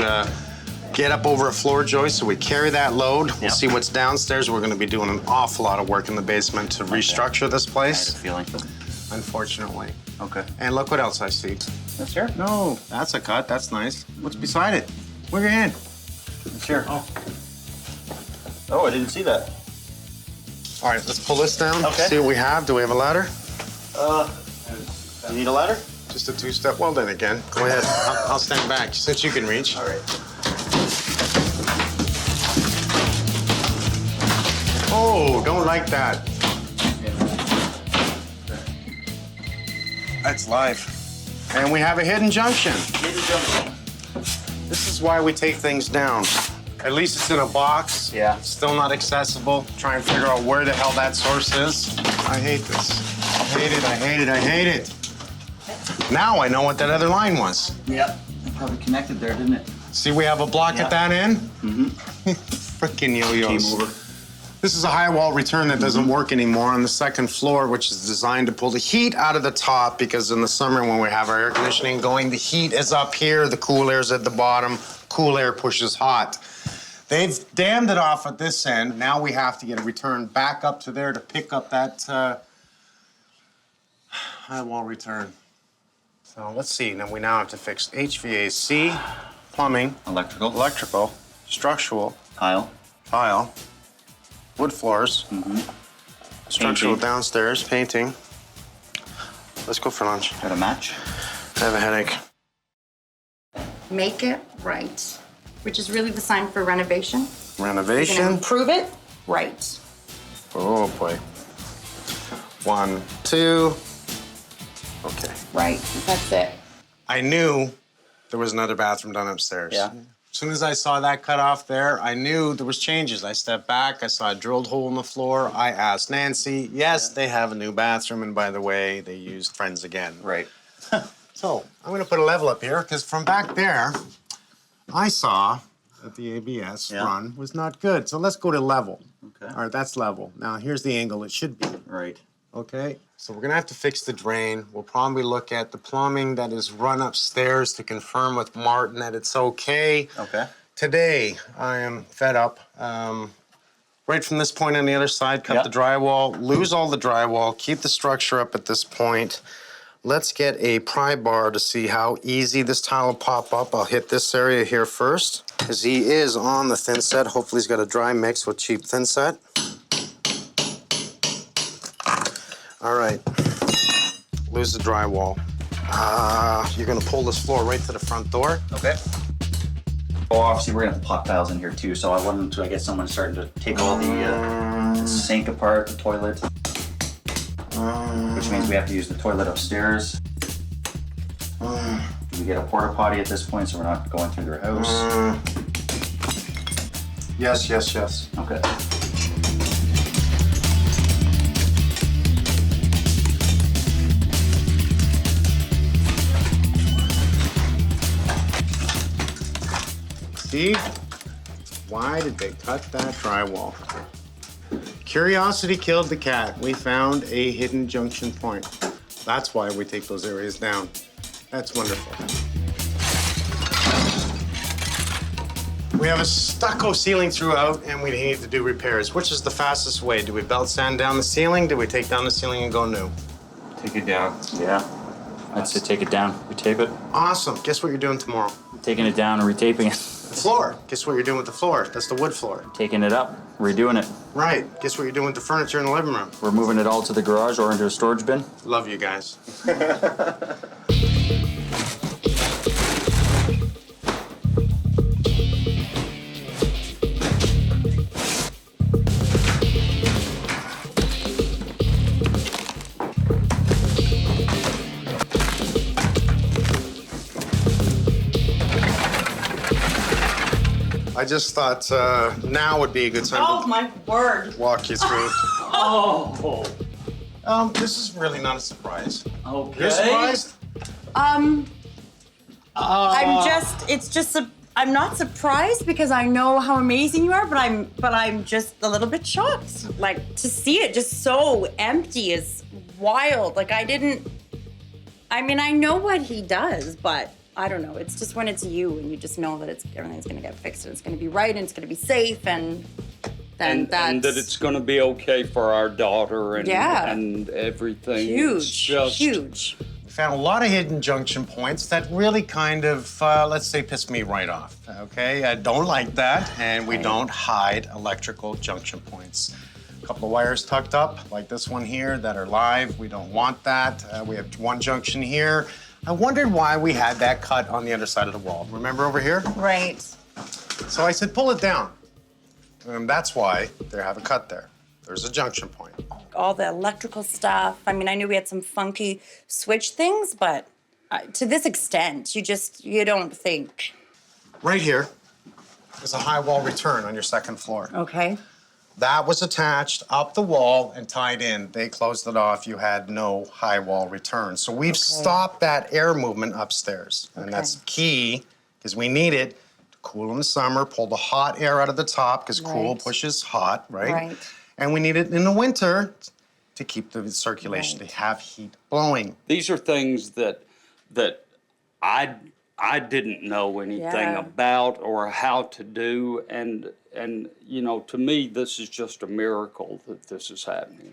get up over a floor joist so we carry that load. We'll see what's downstairs. We're gonna be doing an awful lot of work in the basement to restructure this place. I had a feeling. Unfortunately. Okay. And look what else I see. That's here? No, that's a cut, that's nice. What's beside it? Move your hand. It's here. Oh. Oh, I didn't see that. All right, let's pull this down, Okay. see what we have. Do we have a ladder? You need a ladder? Just a 2-step, well then again. Go ahead, I'll stand back since you can reach. All right. Oh, don't like that. That's live. And we have a hidden junction. Hidden junction. This is why we take things down. At least it's in a box. Yeah. Still not accessible. Try and figure out where the hell that source is. I hate this. I hate it, I hate it, I hate it. Now I know what that other line was. Yep. It probably connected there, didn't it? See, we have a block at that end. Frickin' yo-yos. Came over. This is a high wall return that doesn't work anymore on the second floor, which is designed to pull the heat out of the top, because in the summer when we have our air conditioning going, the heat is up here, the cool air's at the bottom, cool air pushes hot. They've dammed it off at this end. Now we have to get a return back up to there to pick up that high wall return. So let's see, now we have to fix HVAC, plumbing, electrical, structural, tile, wood floors, structural downstairs, painting. Let's go for lunch. Got a match? I have a headache. Make it right, which is really the sign for renovation. Renovation. You're gonna improve it right. Oh boy. 1, 2. Okay. Right, that's it. I knew there was another bathroom done upstairs. Yeah. As soon as I saw that cut off there, I knew there was changes. I stepped back, I saw a drilled hole in the floor. I asked Nancy, yes, they have a new bathroom, and by the way, they used Friends again. Right. So I'm gonna put a level up here, because from back there, I saw that the ABS run was not good. So let's go to level. Okay. All right, that's level. Now here's the angle it should be. Right. Okay, so we're gonna have to fix the drain. We'll probably look at the plumbing that is run upstairs to confirm with Martin that it's okay. Okay. Today, I am fed up. Right from this point on the other side, cut the drywall, lose all the drywall, keep the structure up at this point. Let's get a pry bar to see how easy this tile will pop up. I'll hit this area here first, because he is on the thin set. Hopefully he's got a dry mix with cheap thin set. All right, lose the drywall. You're gonna pull this floor right to the front door. Okay. Oh, obviously we're gonna have pot tiles in here too, so I wanted to, I guess someone's starting to take all the sink apart, the toilet. Which means we have to use the toilet upstairs. Do we get a porta potty at this point so we're not going through their house? Yes, yes, yes. Okay. See? Why did they cut that drywall? Curiosity killed the cat. We found a hidden junction point. That's why we take those areas down. That's wonderful. We have a stucco ceiling throughout, and we need to do repairs. Which is the fastest way? Do we belt sand down the ceiling? Do we take down the ceiling and go new? Take it down. Yeah. I'd say take it down, retape it. Awesome. Guess what you're doing tomorrow? Taking it down and retaping it. The floor. Guess what you're doing with the floor? That's the wood floor. Taking it up, redoing it. Right. Guess what you're doing with the furniture in the living room? We're moving it all to the garage or into a storage bin. Love you guys. I just thought now would be a good time to my word. walk you through. Oh. This is really not a surprise. Okay. You're surprised? I'm not surprised because I know how amazing you are, but I'm just a little bit shocked. Like, to see it just so empty is wild. Like, I know what he does, but I don't know. It's just when it's you and you just know that everything's gonna get fixed and it's gonna be right and it's gonna be safe and then and that it's gonna be okay for our daughter and everything. Huge. We found a lot of hidden junction points that really kind of, let's say, pissed me right off, okay? I don't like that, and we don't hide electrical junction points. A couple of wires tucked up, like this one here, that are live. We don't want that. We have one junction here. I wondered why we had that cut on the other side of the wall. Remember over here? Right. So I said, pull it down. And that's why they have a cut there. There's a junction point. All the electrical stuff. I mean, I knew we had some funky switch things, but to this extent, you don't think. Right here is a high wall return on your second floor. Okay. That was attached up the wall and tied in. They closed it off. You had no high wall return. So we've stopped that air movement upstairs. And that's key because we need it to cool in the summer, pull the hot air out of the top because cool pushes hot, right? And we need it in the winter to keep the circulation, to have heat blowing. These are things that I didn't know anything about or how to do, and you know, to me, this is just a miracle that this is happening.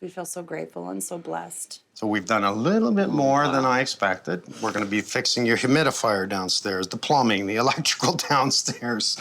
We feel so grateful and so blessed. So we've done a little bit more than I expected. We're going to be fixing your humidifier downstairs, the plumbing, the electrical downstairs.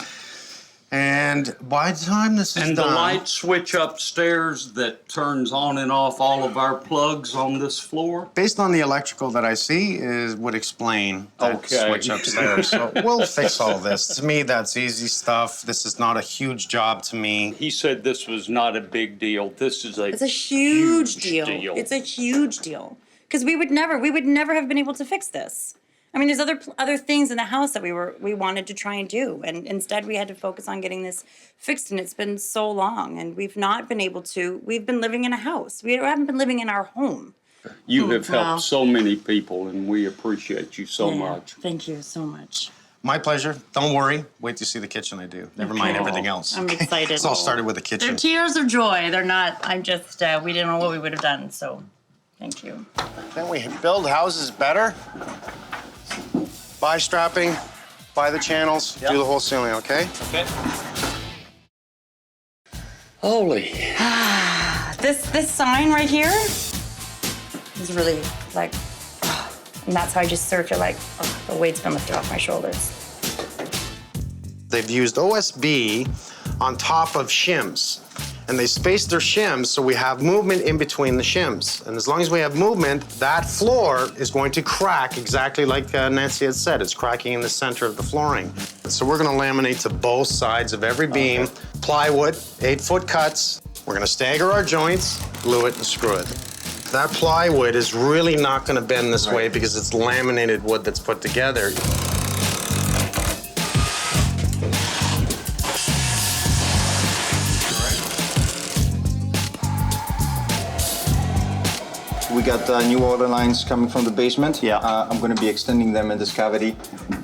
And by the time this is done... And the light switch upstairs that turns on and off all of our plugs on this floor? Based on the electrical that I see, would explain that switch upstairs. So we'll fix all this. To me, that's easy stuff. This is not a huge job to me. He said this was not a big deal. This is It's a huge deal. It's a huge deal. Because we would never have been able to fix this. I mean, there's other things in the house that we wanted to try and do, and instead we had to focus on getting this fixed. And it's been so long, and we've not been able to. We've been living in a house. We haven't been living in our home. You have helped so many people, and we appreciate you so much. Thank you so much. My pleasure. Don't worry. Wait to see the kitchen I do. Never mind everything else. I'm excited. It's all started with the kitchen. They're tears of joy. They're not. I'm just. We didn't know what we would have done. So, thank you. Can we build houses better? Buy strapping, buy the channels, do the whole ceiling, okay? Okay. Holy. This sign right here is really like, and that's how I just search it, like, the weight's been lifted off my shoulders. They've used OSB on top of shims. And they spaced their shims so we have movement in between the shims. And as long as we have movement, that floor is going to crack exactly like Nancy had said. It's cracking in the center of the flooring. So we're gonna laminate to both sides of every beam, plywood, 8-foot cuts. We're gonna stagger our joints, glue it and screw it. That plywood is really not gonna bend this way because it's laminated wood that's put together. We got new water lines coming from the basement. I'm going to be extending them in this cavity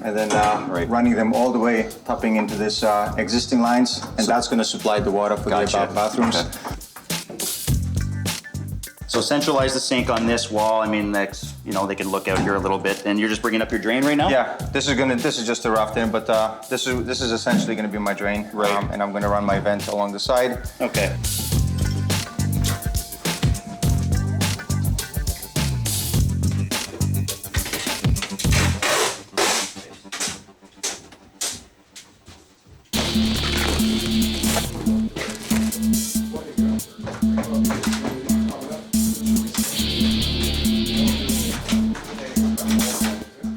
and then running them all the way, tapping into this existing lines, and that's going to supply the water for the bathrooms. So centralize the sink on this wall. I mean, that's, you know, they can look out here a little bit. And you're just bringing up your drain right now? Yeah, this is just a rough in, but this is essentially going to be my drain. And I'm going to run my vent along the side. Okay.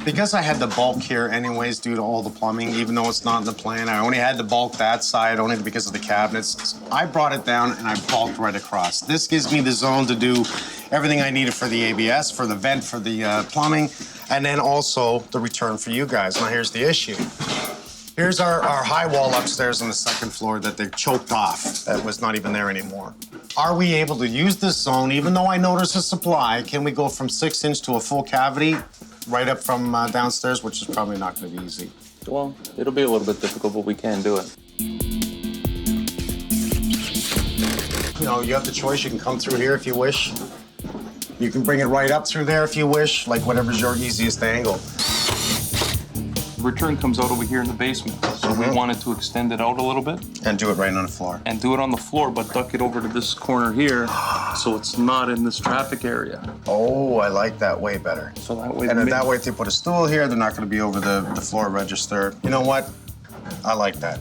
Because I had the bulk here anyways due to all the plumbing, even though it's not in the plan, I only had to bulk that side only because of the cabinets. I brought it down and I bulked right across. This gives me the zone to do everything I needed for the ABS, for the vent, for the plumbing, and then also the return for you guys. Now here's the issue. Here's our high wall upstairs on the second floor that they choked off. That was not even there anymore. Are we able to use this zone, even though I know there's a supply? Can we go from 6-inch to a full cavity right up from downstairs, which is probably not going to be easy? Well, it'll be a little bit difficult, but we can do it. You know, you have the choice. You can come through here if you wish. You can bring it right up through there if you wish, like whatever's your easiest angle. Return comes out over here in the basement, so we wanted to extend it out a little bit. And do it right on the floor. And do it on the floor, but duck it over to this corner here, so it's not in this traffic area. Oh, I like that way better. So that way... And that way, if they put a stool here, they're not going to be over the floor register. You know what? I like that.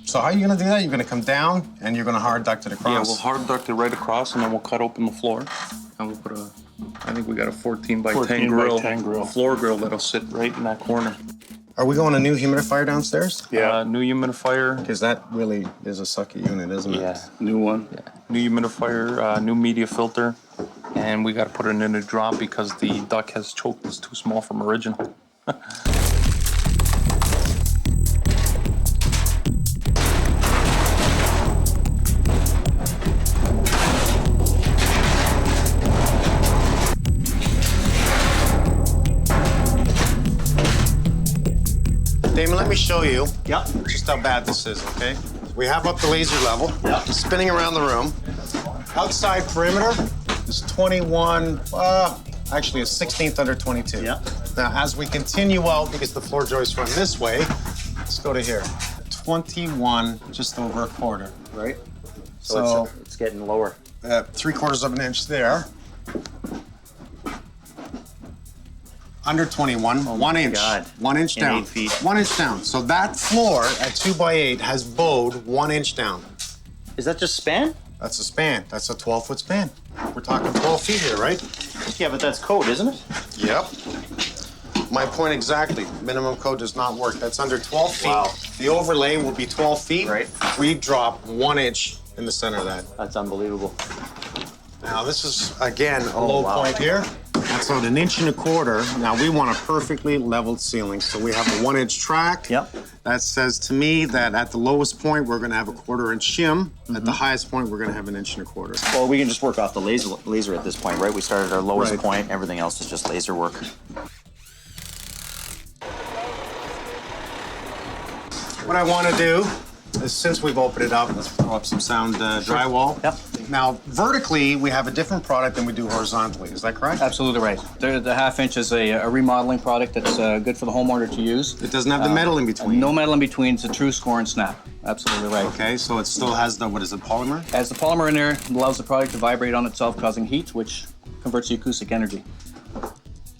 So how are you going to do that? You're going to come down, and you're going to hard duct it across? Yeah, we'll hard duct it right across, and then we'll cut open the floor. And we'll put a... I think we got a 14 by 10 grill. Floor grill that'll sit right in that corner. Are we going a new humidifier downstairs? Yeah, new humidifier. Because that really is a sucky unit, isn't it? Yeah. New one. Yeah. New humidifier, new media filter, and we got to put it in a drop because the duct has choked. It's too small from original. me show you just how bad this is, okay? We have up the laser level, spinning around the room. Outside perimeter is 21, actually a 16th under 22. Yeah. Now, as we continue out, because the floor joists run this way, let's go to here. 21, just over a quarter, right? So it's getting lower. 3/4 of an inch there. Under 21, 1 inch. God. 1 inch And down. 8 feet. 1 inch down. So that floor at 2x8 has bowed 1 inch down. Is that just span? That's a span. That's a 12-foot span. We're talking 12 feet here, right? Yeah, but that's code, isn't it? Yep. My point exactly. Minimum code does not work. That's under 12 feet. Wow. The overlay will be 12 feet. Right. We drop 1 inch in the center of that. That's unbelievable. Now, this is, again, a low point here. That's about 1.25 inches. Now, we want a perfectly leveled ceiling, so we have a 1 inch track. Yep. That says to me that at the lowest point, we're gonna have a 1/4 inch shim. At the highest point, we're gonna have 1.25 inches. Well, we can just work off the laser at this point, right? We started at our lowest point. Everything else is just laser work. What I wanna do is, since we've opened it up, let's throw up some sound drywall. Yep. Now, vertically, we have a different product than we do horizontally. Is that correct? Absolutely right. The half-inch is a remodeling product that's good for the homeowner to use. It doesn't have the metal in between. No metal in between. It's a true score and snap. Absolutely right. Okay, so it still has the, what is it, polymer? As the polymer in there, it allows the product to vibrate on itself, causing heat, which converts to acoustic energy.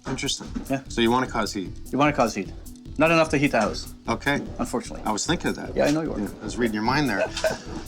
Interesting. Yeah. So you want to cause heat? You want to cause heat. Not enough to heat the house. Okay. Unfortunately. I was thinking of that. Yeah, I know you were. I was reading your mind there.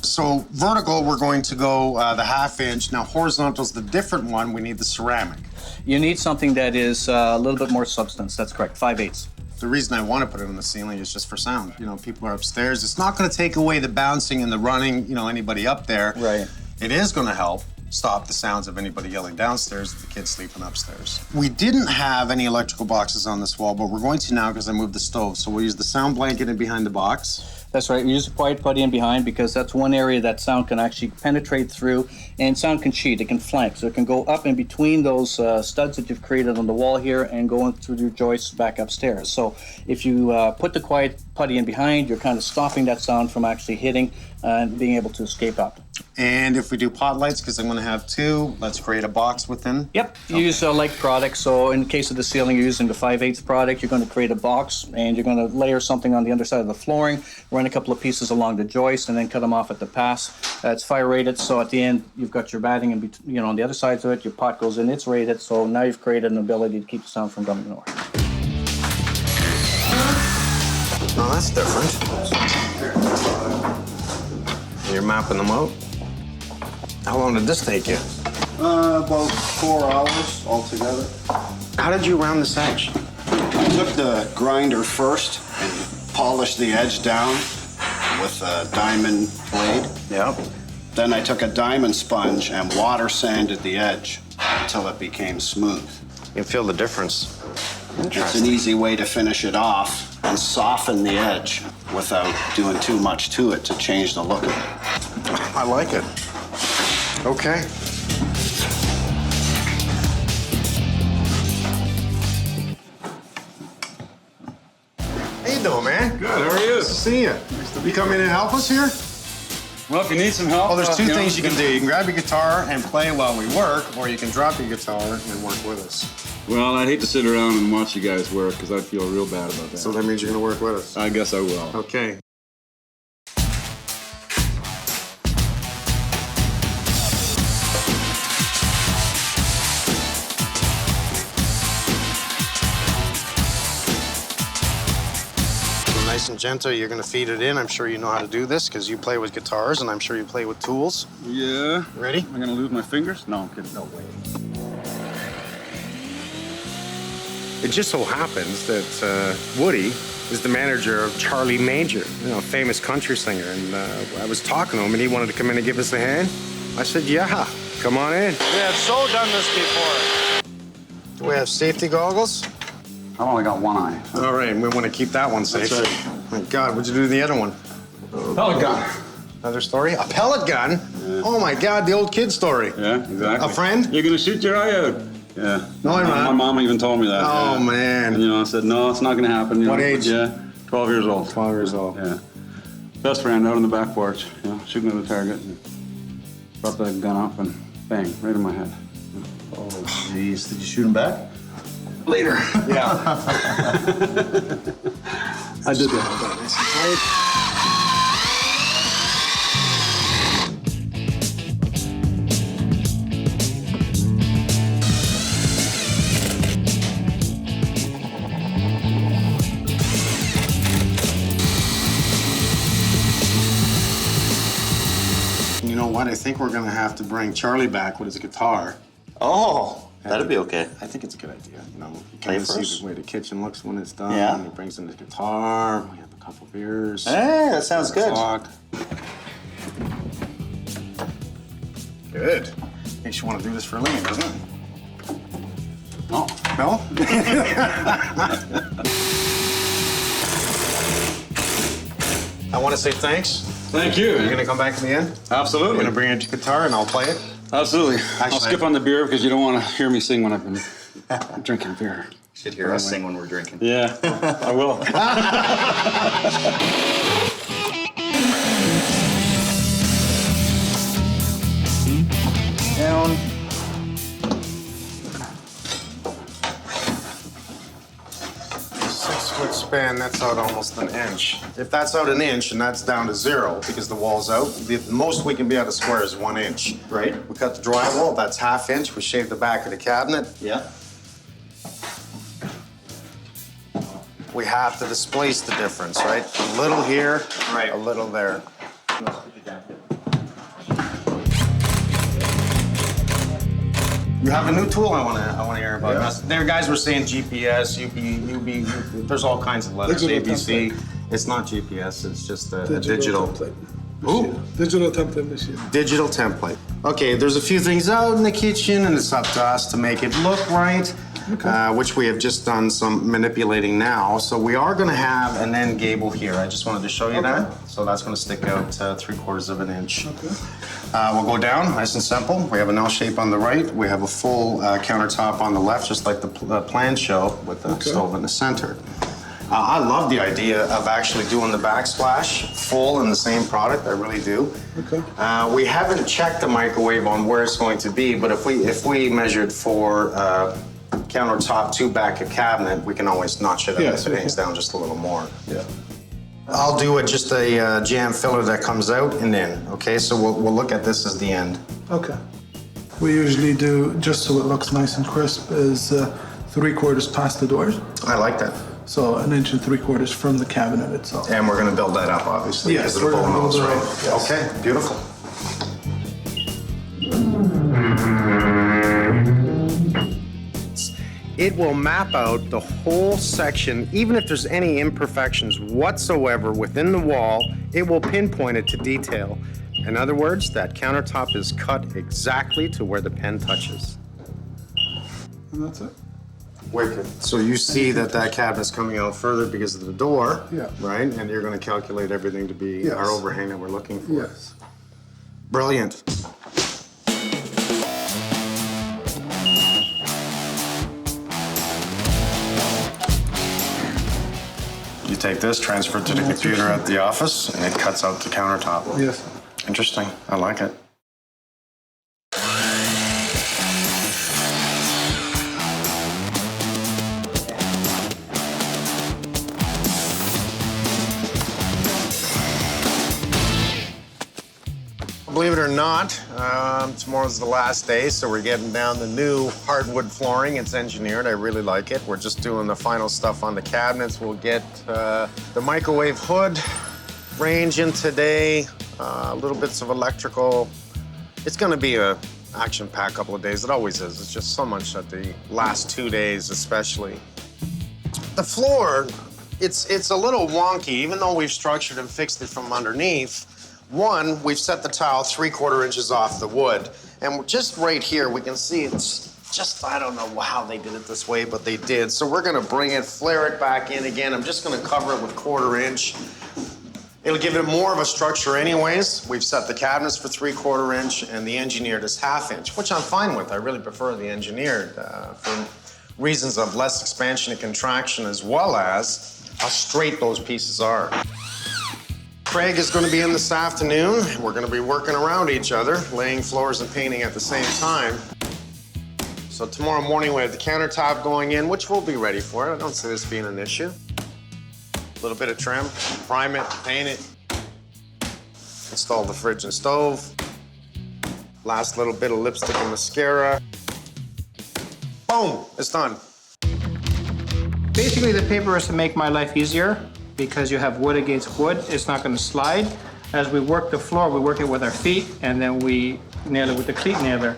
So vertical, we're going to go the half-inch. Now horizontal's the different one. We need the ceramic. You need something that is a little bit more substance. That's correct. 5/8. The reason I want to put it on the ceiling is just for sound. You know, people are upstairs. It's not going to take away the bouncing and the running, you know, anybody up there. Right. It is going to help stop the sounds of anybody yelling downstairs if the kid's sleeping upstairs. We didn't have any electrical boxes on this wall, but we're going to now because I moved the stove. So we'll use the sound blanket in behind the box. That's right. We use a quiet putty in behind because that's one area that sound can actually penetrate through, and sound can cheat. It can flank, so it can go up in between those studs that you've created on the wall here and go in through your joists back upstairs. So if you put the quiet putty in behind, you're kind of stopping that sound from actually hitting and being able to escape up. And if we do pot lights, because I'm going to have two, let's create a box within. Yep. You use like products. So in the case of the ceiling, you're using the 5/8 product. You're going to create a box, and you're going to layer something on the underside of the flooring, run a couple of pieces along the joist, and then cut them off at the pass. It's fire rated, so at the end you've got your batting, and on the other sides of it, your pot goes in. It's rated, so now you've created an ability to keep the sound from coming north. Oh, that's different. You're mapping them out. How long did this take you? About 4 hours altogether. How did you round this edge? I took the grinder first and polished the edge down with a diamond blade. Yep. Then I took a diamond sponge and water sanded the edge until it became smooth. You can feel the difference. It's an easy way to finish it off and soften the edge without doing too much to it to change the look of it. I like it. Okay. How you doing, man? Good, how are you? Nice to see you. You come in and help us here? Well, if you need some help... Well, there's two things you can do. You can grab your guitar and play while we work, or you can drop your guitar and work with us. Well, I'd hate to sit around and watch you guys work, because I'd feel real bad about that. So that means you're going to work with us? I guess I will. Okay. Nice and gentle, you're gonna feed it in. I'm sure you know how to do this because you play with guitars and I'm sure you play with tools. Yeah. Ready? Am I gonna lose my fingers? No, I'm kidding. No way. It just so happens that Woody is the manager of Charlie Major, a famous country singer. And I was talking to him and he wanted to come in and give us a hand. I said, yeah, come on in. We have so done this before. Do we have safety goggles? I've only got one eye. All right, and we want to keep that one safe. That's right. My God, what'd you do to the other one? Pellet gun. Another story? A pellet gun? Yeah. Oh my God, the old kid story. Yeah, exactly. A friend? You're gonna shoot your eye out. Yeah. No, I'm not. My mom even told me that. Oh, yeah. man. And, I said, no, it's not gonna happen. What age? Yeah. 12 years old. 12 years old. Yeah. Best friend out on the back porch, shooting at the target. And brought the gun up and bang, right in my head. Oh, jeez. Did you shoot him back? Later. Yeah. I did that. You know what? I think we're gonna have to bring Charlie back with his guitar. Oh, that'd be okay. I think it's a good idea. You know, you Play can for see us? the way the kitchen looks when it's done. Yeah. He brings in his guitar. We have a couple beers. Hey, that sounds good. Good. Makes you want to do this for a living, doesn't it? Oh, no? I want to say thanks. Thank you. You're gonna come back to the end? Absolutely. You're gonna bring out your guitar and I'll play it? Absolutely. I'll Actually, skip on the beer because you don't want to hear me sing when I've been drinking beer. You should hear us sing when we're drinking. Yeah, I will. Down. Six-foot span, that's out almost an inch. If that's out an inch and that's down to 0 because the wall's out, the most we can be out of square is 1 inch. Right. We cut the drywall, that's ½ inch. We shave the back of the cabinet. Yeah. We have to displace the difference, right? A little here, a little there. You have a new tool I want to hear about. Yeah. There, guys were saying GPS, UB, there's all kinds of letters, Digital ABC. template. It's not GPS, it's just a digital. template. Ooh. Digital template machine. Digital template. Okay, there's a few things out in the kitchen and it's up to us to make it look right, which we have just done some manipulating now. So we are gonna have an end gable here. I just wanted to show you that. So that's gonna stick out 3/4 of an inch. Okay. We'll go down, nice and simple. We have an L shape on the right. We have a full countertop on the left, just like the plans show with the stove in the center. I love the idea of actually doing the backsplash full in the same product. I really do. Okay. We haven't checked the microwave on where it's going to be, but if we measured for countertop to back of cabinet, we can always notch it up if it hangs down just a little more. Yeah. I'll do just a jam filler that comes out and in. Okay, so we'll look at this as the end. Okay. We usually do, just so it looks nice and crisp, is 3/4 past the doors. I like that. So 1 3/4 from the cabinet itself. And we're gonna build that up, obviously, Yes, because of the we're gonna bone nose, build it right? up, yes. Okay, beautiful. It will map out the whole section, even if there's any imperfections whatsoever within the wall, it will pinpoint it to detail. In other words, that countertop is cut exactly to where the pen touches. And that's it. Wicked. So you see that cabinet's coming out further because of the door, right? And you're going to calculate everything to be our overhang that we're looking for. Yes. Brilliant. You take this, transfer it to the computer at the office, and it cuts out the countertop. Yes. Interesting. I like it. Believe it or not, tomorrow's the last day, so we're getting down the new hardwood flooring. It's engineered. I really like it. We're just doing the final stuff on the cabinets. We'll get the microwave hood range in today, little bits of electrical. It's going to be a action-packed couple of days. It always is. It's just so much at the last 2 days, especially. The floor, it's a little wonky, even though we've structured and fixed it from underneath. One, we've set the tile 3/4 inches off the wood. And just right here, we can see it's just, I don't know how they did it this way, but they did. So we're gonna bring it, flare it back in again. I'm just gonna cover it with 1/4 inch. It'll give it more of a structure anyways. We've set the cabinets for 3/4 inch and the engineered is 1/2 inch, which I'm fine with. I really prefer the engineered for reasons of less expansion and contraction, as well as how straight those pieces are. Craig is going to be in this afternoon. We're going to be working around each other, laying floors and painting at the same time. So tomorrow morning we have the countertop going in, which we'll be ready for it. I don't see this being an issue. A little bit of trim, prime it, paint it. Install the fridge and stove. Last little bit of lipstick and mascara. Boom, it's done. Basically, the paper is to make my life easier because you have wood against wood. It's not going to slide. As we work the floor, we work it with our feet, and then we nail it with the cleat nailer.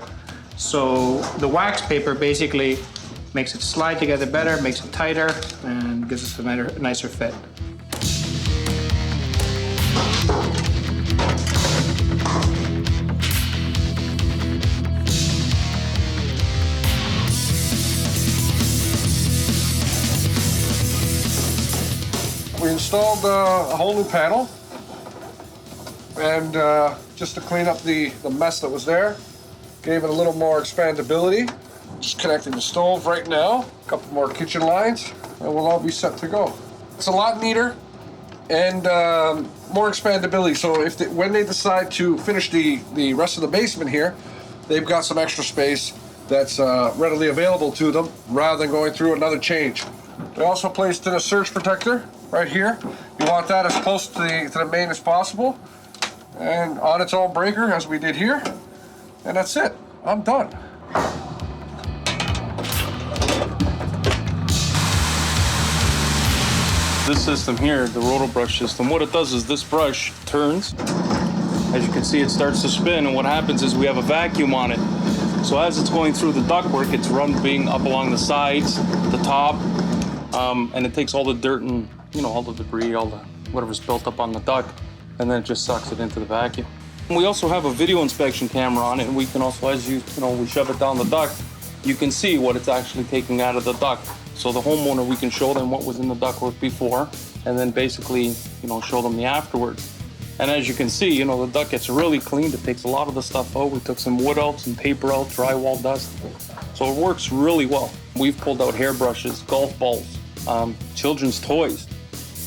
So the wax paper basically makes it slide together better, makes it tighter, and gives us a nicer fit. We installed a whole new panel, and just to clean up the mess that was there, gave it a little more expandability. Just connecting the stove right now, a couple more kitchen lines, and we'll all be set to go. It's a lot neater and more expandability. So when they decide to finish the rest of the basement here, they've got some extra space that's readily available to them rather than going through another change. They also placed in a surge protector right here. You want that as close to the main as possible, and on its own breaker as we did here. And that's it. I'm done. This system here, the roto brush system, what it does is this brush turns. As you can see, it starts to spin, and what happens is we have a vacuum on it. So as it's going through the ductwork, it's being up along the sides, the top, and it takes all the dirt and all the debris, all the whatever's built up on the duct, and then it just sucks it into the vacuum. We also have a video inspection camera on it, and we can also, as we shove it down the duct, you can see what it's actually taking out of the duct. So the homeowner, we can show them what was in the ductwork before, and then basically, show them the afterwards. And as you can see, the duct gets really cleaned. It takes a lot of the stuff out. We took some wood out, some paper out, drywall dust. So it works really well. We've pulled out hairbrushes, golf balls, children's toys.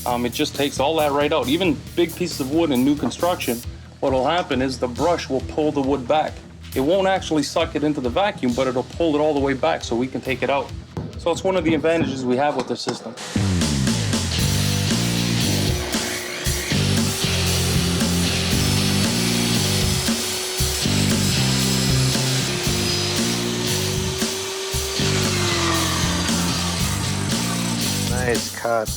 It just takes all that right out. Even big pieces of wood in new construction, what'll happen is the brush will pull the wood back. It won't actually suck it into the vacuum, but it'll pull it all the way back so we can take it out. So it's one of the advantages we have with the system. Nice cut.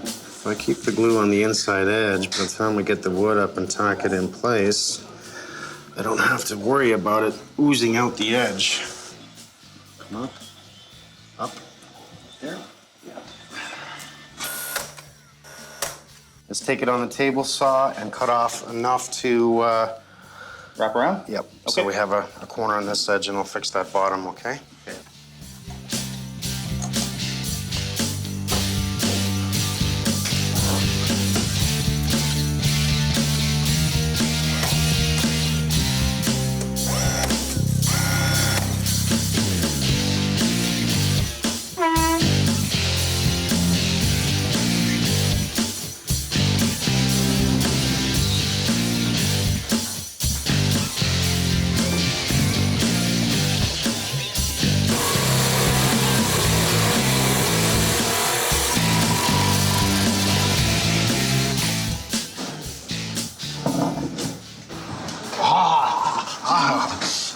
If I keep the glue on the inside edge, by the time we get the wood up and tack it in place, I don't have to worry about it oozing out the edge. Come up, there. Yeah. Let's take it on the table saw and cut off enough to wrap around? Yep. Okay. So we have a corner on this edge, and I'll fix that bottom, okay? Okay.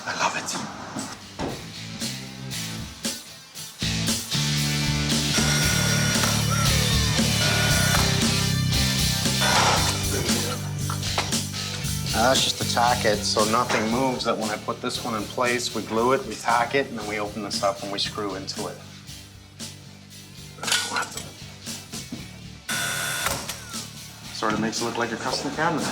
I love it. That's just to tack it so nothing moves, that when I put this one in place, we glue it, we tack it, and then we open this up and we screw into it. Sort of makes it look like a custom cabinet.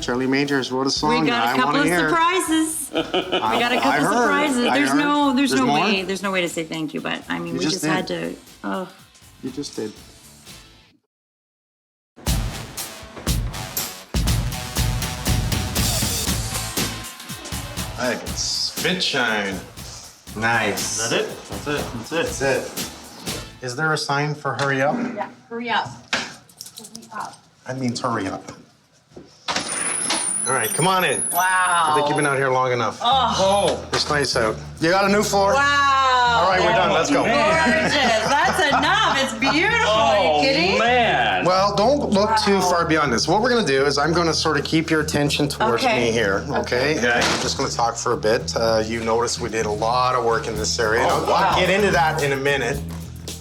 Charlie Majors wrote a song. We got a couple of surprises. We got a couple of surprises. There's no way to say thank you, but I mean, we just had to. Oh. You just did. I can spit shine. Nice. Is that it? That's it. That's it. That's it. Is there a sign for hurry up? Yeah, hurry up. Hurry up. I mean, hurry up. All right, come on in. Wow. I think you've been out here long enough. Oh. It's nice out. You got a new floor? Wow. All right, we're done. Let's go. Gorgeous. That's enough. It's beautiful. Are you kidding? Man. Well, don't look too far beyond this. What we're going to do is I'm going to sort of keep your attention towards me here, okay? And I'm just going to talk for a bit. You noticed we did a lot of work in this area. I'll get into that in a minute.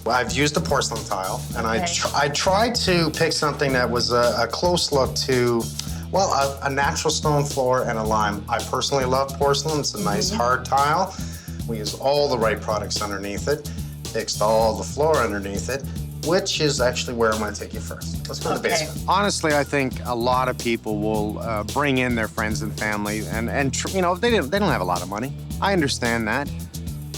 I've used a porcelain tile, and I tried to pick something that was a close look to, well, a natural stone floor and a lime. I personally love porcelain. It's a nice hard tile. We use all the right products underneath it, fixed all the floor underneath it, which is actually where I'm going to take you first. Let's go to the basement. Honestly, I think a lot of people will bring in their friends and family, and you know, they don't have a lot of money. I understand that.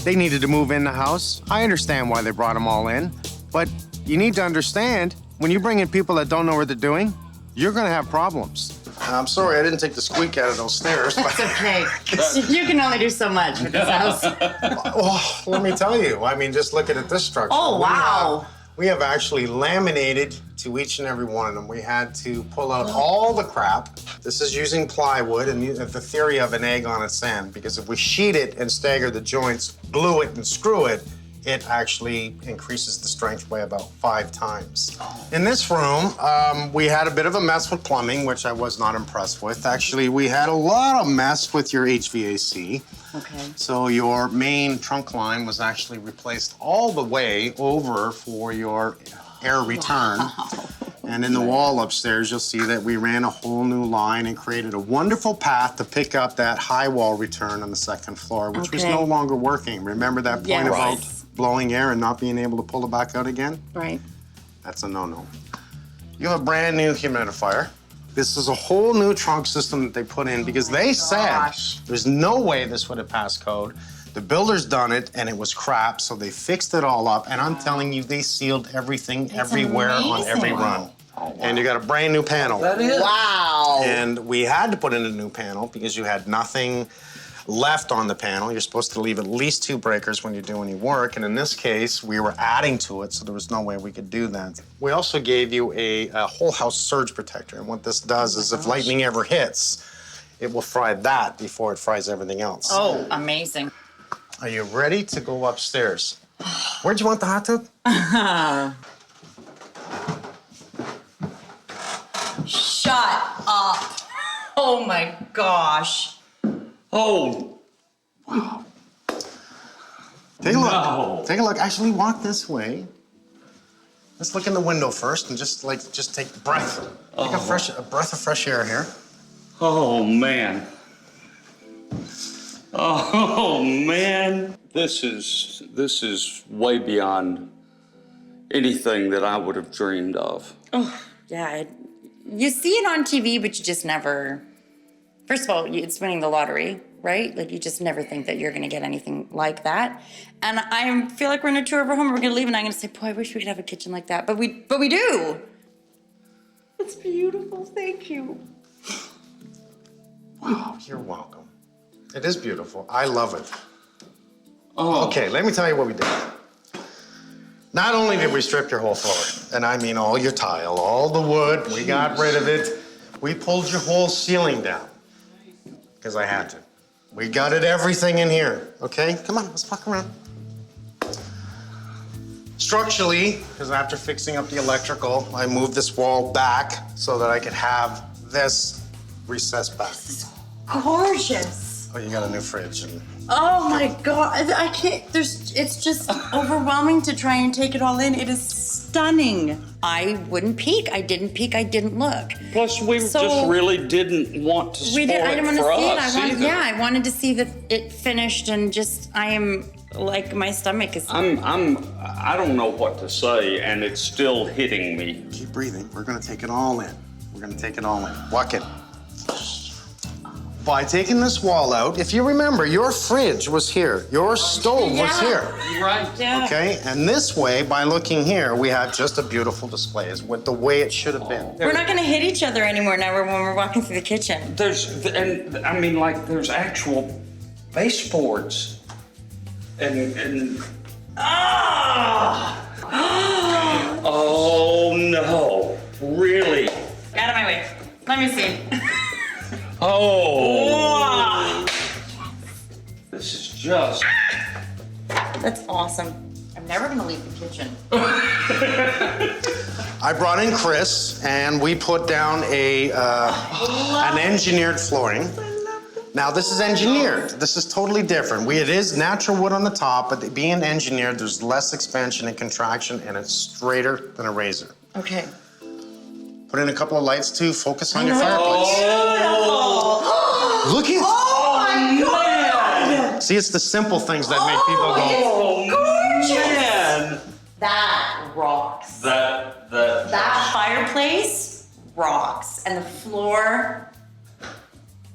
They needed to move in the house. I understand why they brought them all in, but you need to understand, when you bring in people that don't know what they're doing, you're gonna have problems. I'm sorry, I didn't take the squeak out of those stairs. That's okay. You can only do so much with this house. Well, let me tell you, I mean, just looking at this structure. Oh, wow. We have actually laminated to each and every one of them. We had to pull out all the crap. This is using plywood and the theory of an egg on its end, because if we sheet it and stagger the joints, glue it and screw it, it actually increases the strength by about 5 times. In this room, we had a bit of a mess with plumbing, which I was not impressed with. Actually, we had a lot of mess with your HVAC. Okay. So your main trunk line was actually replaced all the way over for your air return. Wow. And in the wall upstairs, you'll see that we ran a whole new line and created a wonderful path to pick up that high wall return on the second floor, which was no longer working. Remember that point about blowing air and not being able to pull it back out again? Right. That's a no-no. You have a brand new humidifier. This is a whole new trunk system that they put in because they said there's no way this would have passed code. The builder's done it and it was crap, so they fixed it all up. And I'm telling you, they sealed everything everywhere on every run. And you got a brand new panel. That is. Wow. And we had to put in a new panel because you had nothing left on the panel. You're supposed to leave at least 2 breakers when you do any work. And in this case, we were adding to it, so there was no way we could do that. We also gave you a whole house surge protector. And what this does is if lightning ever hits, it will fry that before it fries everything else. Oh, amazing. Are you ready to go upstairs? Where'd you want the hot tub? Shut up. Oh my gosh. Oh. Wow. Take a look. No. Take a look. Actually, walk this way. Let's look in the window first and just take a breath. Take a breath of fresh air here. Oh, man. Oh, man. This is way beyond anything that I would have dreamed of. Oh, yeah. You see it on TV, but you just never... First of all, it's winning the lottery, right? Like, you just never think that you're going to get anything like that. And I feel like we're in a tour of our home. We're going to leave, and I'm going to say, boy, I wish we could have a kitchen like that. But we do. It's beautiful. Thank you. Wow, you're welcome. It is beautiful. I love it. Oh. Okay, let me tell you what we did. Not only did we strip your whole floor, and I mean all your tile, all the wood, we got rid of it. We pulled your whole ceiling down, because I had to. We gutted everything in here, okay? Come on, let's walk around. Structurally, because after fixing up the electrical, I moved this wall back so that I could have this recessed back. Gorgeous. Oh, you got a new fridge. Oh my God, I can't, it's just overwhelming to try and take it all in. It is stunning. I wouldn't peek, I didn't look. Plus, we just really didn't want to spoil I didn't want to see it. either. I wanted to see that it finished, and just, I am, like, my stomach is... I don't know what to say, and it's still hitting me. Keep breathing. We're gonna take it all in. We're gonna take it all in. Walk in. By taking this wall out, if you remember, your fridge was here. Your stove was here. Right. Yeah. Okay? And this way, by looking here, we have just a beautiful display, is what the way it should have been. We're not gonna hit each other anymore now when we're walking through the kitchen. There's actual baseboards. and oh no, really? Out of my way. Let me see. Oh. This is just. That's awesome. I'm never gonna leave the kitchen. I brought in Chris, and we put down an engineered flooring. Now this is engineered. This is totally different. It is natural wood on the top, but being engineered, there's less expansion and contraction, and it's straighter than a razor. Okay. Put in a couple of lights too. Focus on your fireplace. Beautiful. Look at. Oh my God! See, it's the simple things that make people go. It's gorgeous. Man. That rocks. That fireplace rocks, and the floor.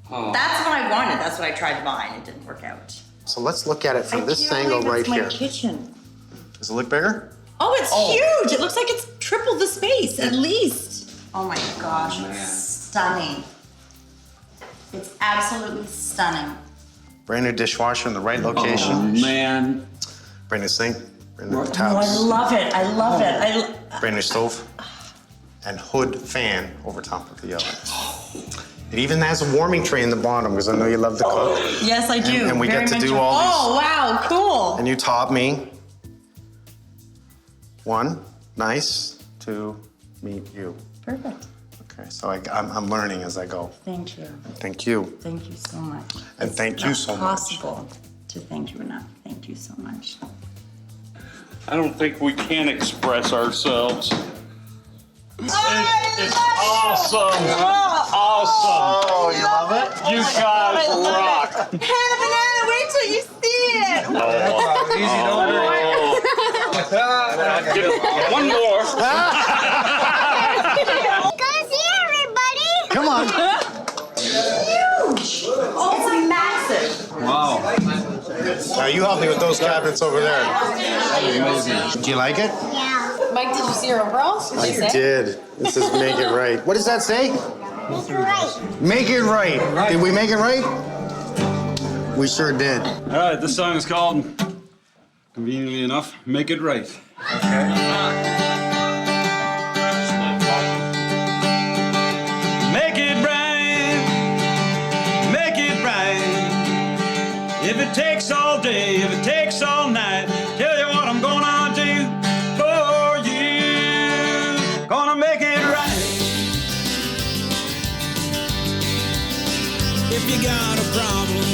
That's what I wanted. That's what I tried to buy, and it didn't work out. So let's look at it from this angle right here. My kitchen. Does it look bigger? Oh, it's huge. It looks like it's triple the space, at least. Oh my gosh, it's stunning. It's absolutely stunning. Brand new dishwasher in the right location. Oh, man. Brand new sink, brand new Oh, taps. I love it. I love it. Brand new stove. And hood fan over top of the oven. It even has a warming tray in the bottom because I know you love to cook. Yes, I do. And we Very get to much. do all these. Oh, wow, cool. And you taught me. 1, nice to meet you. Perfect. Okay, so I'm learning as I go. Thank you. Thank you. Thank you so much. And thank you so much. It's possible to thank you enough. Thank you so much. I don't think we can express ourselves. It's awesome. Awesome. Oh, you love it? You guys rock. Hannah Banana, wait till you see it. One more. Go see everybody. Come on. Huge. Oh, it's massive. Wow. Now you help me with those cabinets over there. Do you like it? Yeah. Mike, did you see her overalls? What did she I say? did. This is make it right. What does that say? Make it right. Make it right. Did we make it right? We sure did. All right, this song is called, conveniently enough, Make It Right. Make it right, make it right. If it takes all day, if it takes all night, tell you what I'm gonna do for you. Gonna make it right. If you got a problem,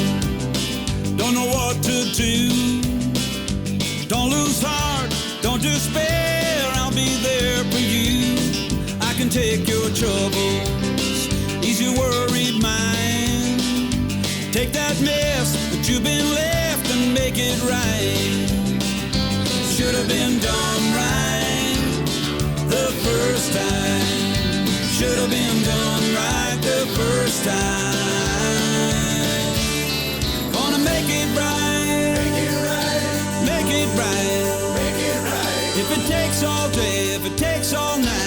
don't know what to do, don't lose heart, don't despair, I'll be there for you. I can take your troubles, ease your worried mind. Take that mess that you've been left and make it right. Should have been done right the first time. Should have been done right the first time. Gonna make it right. Make it right. Make it right. Make it right. If it takes all day, if it takes all night.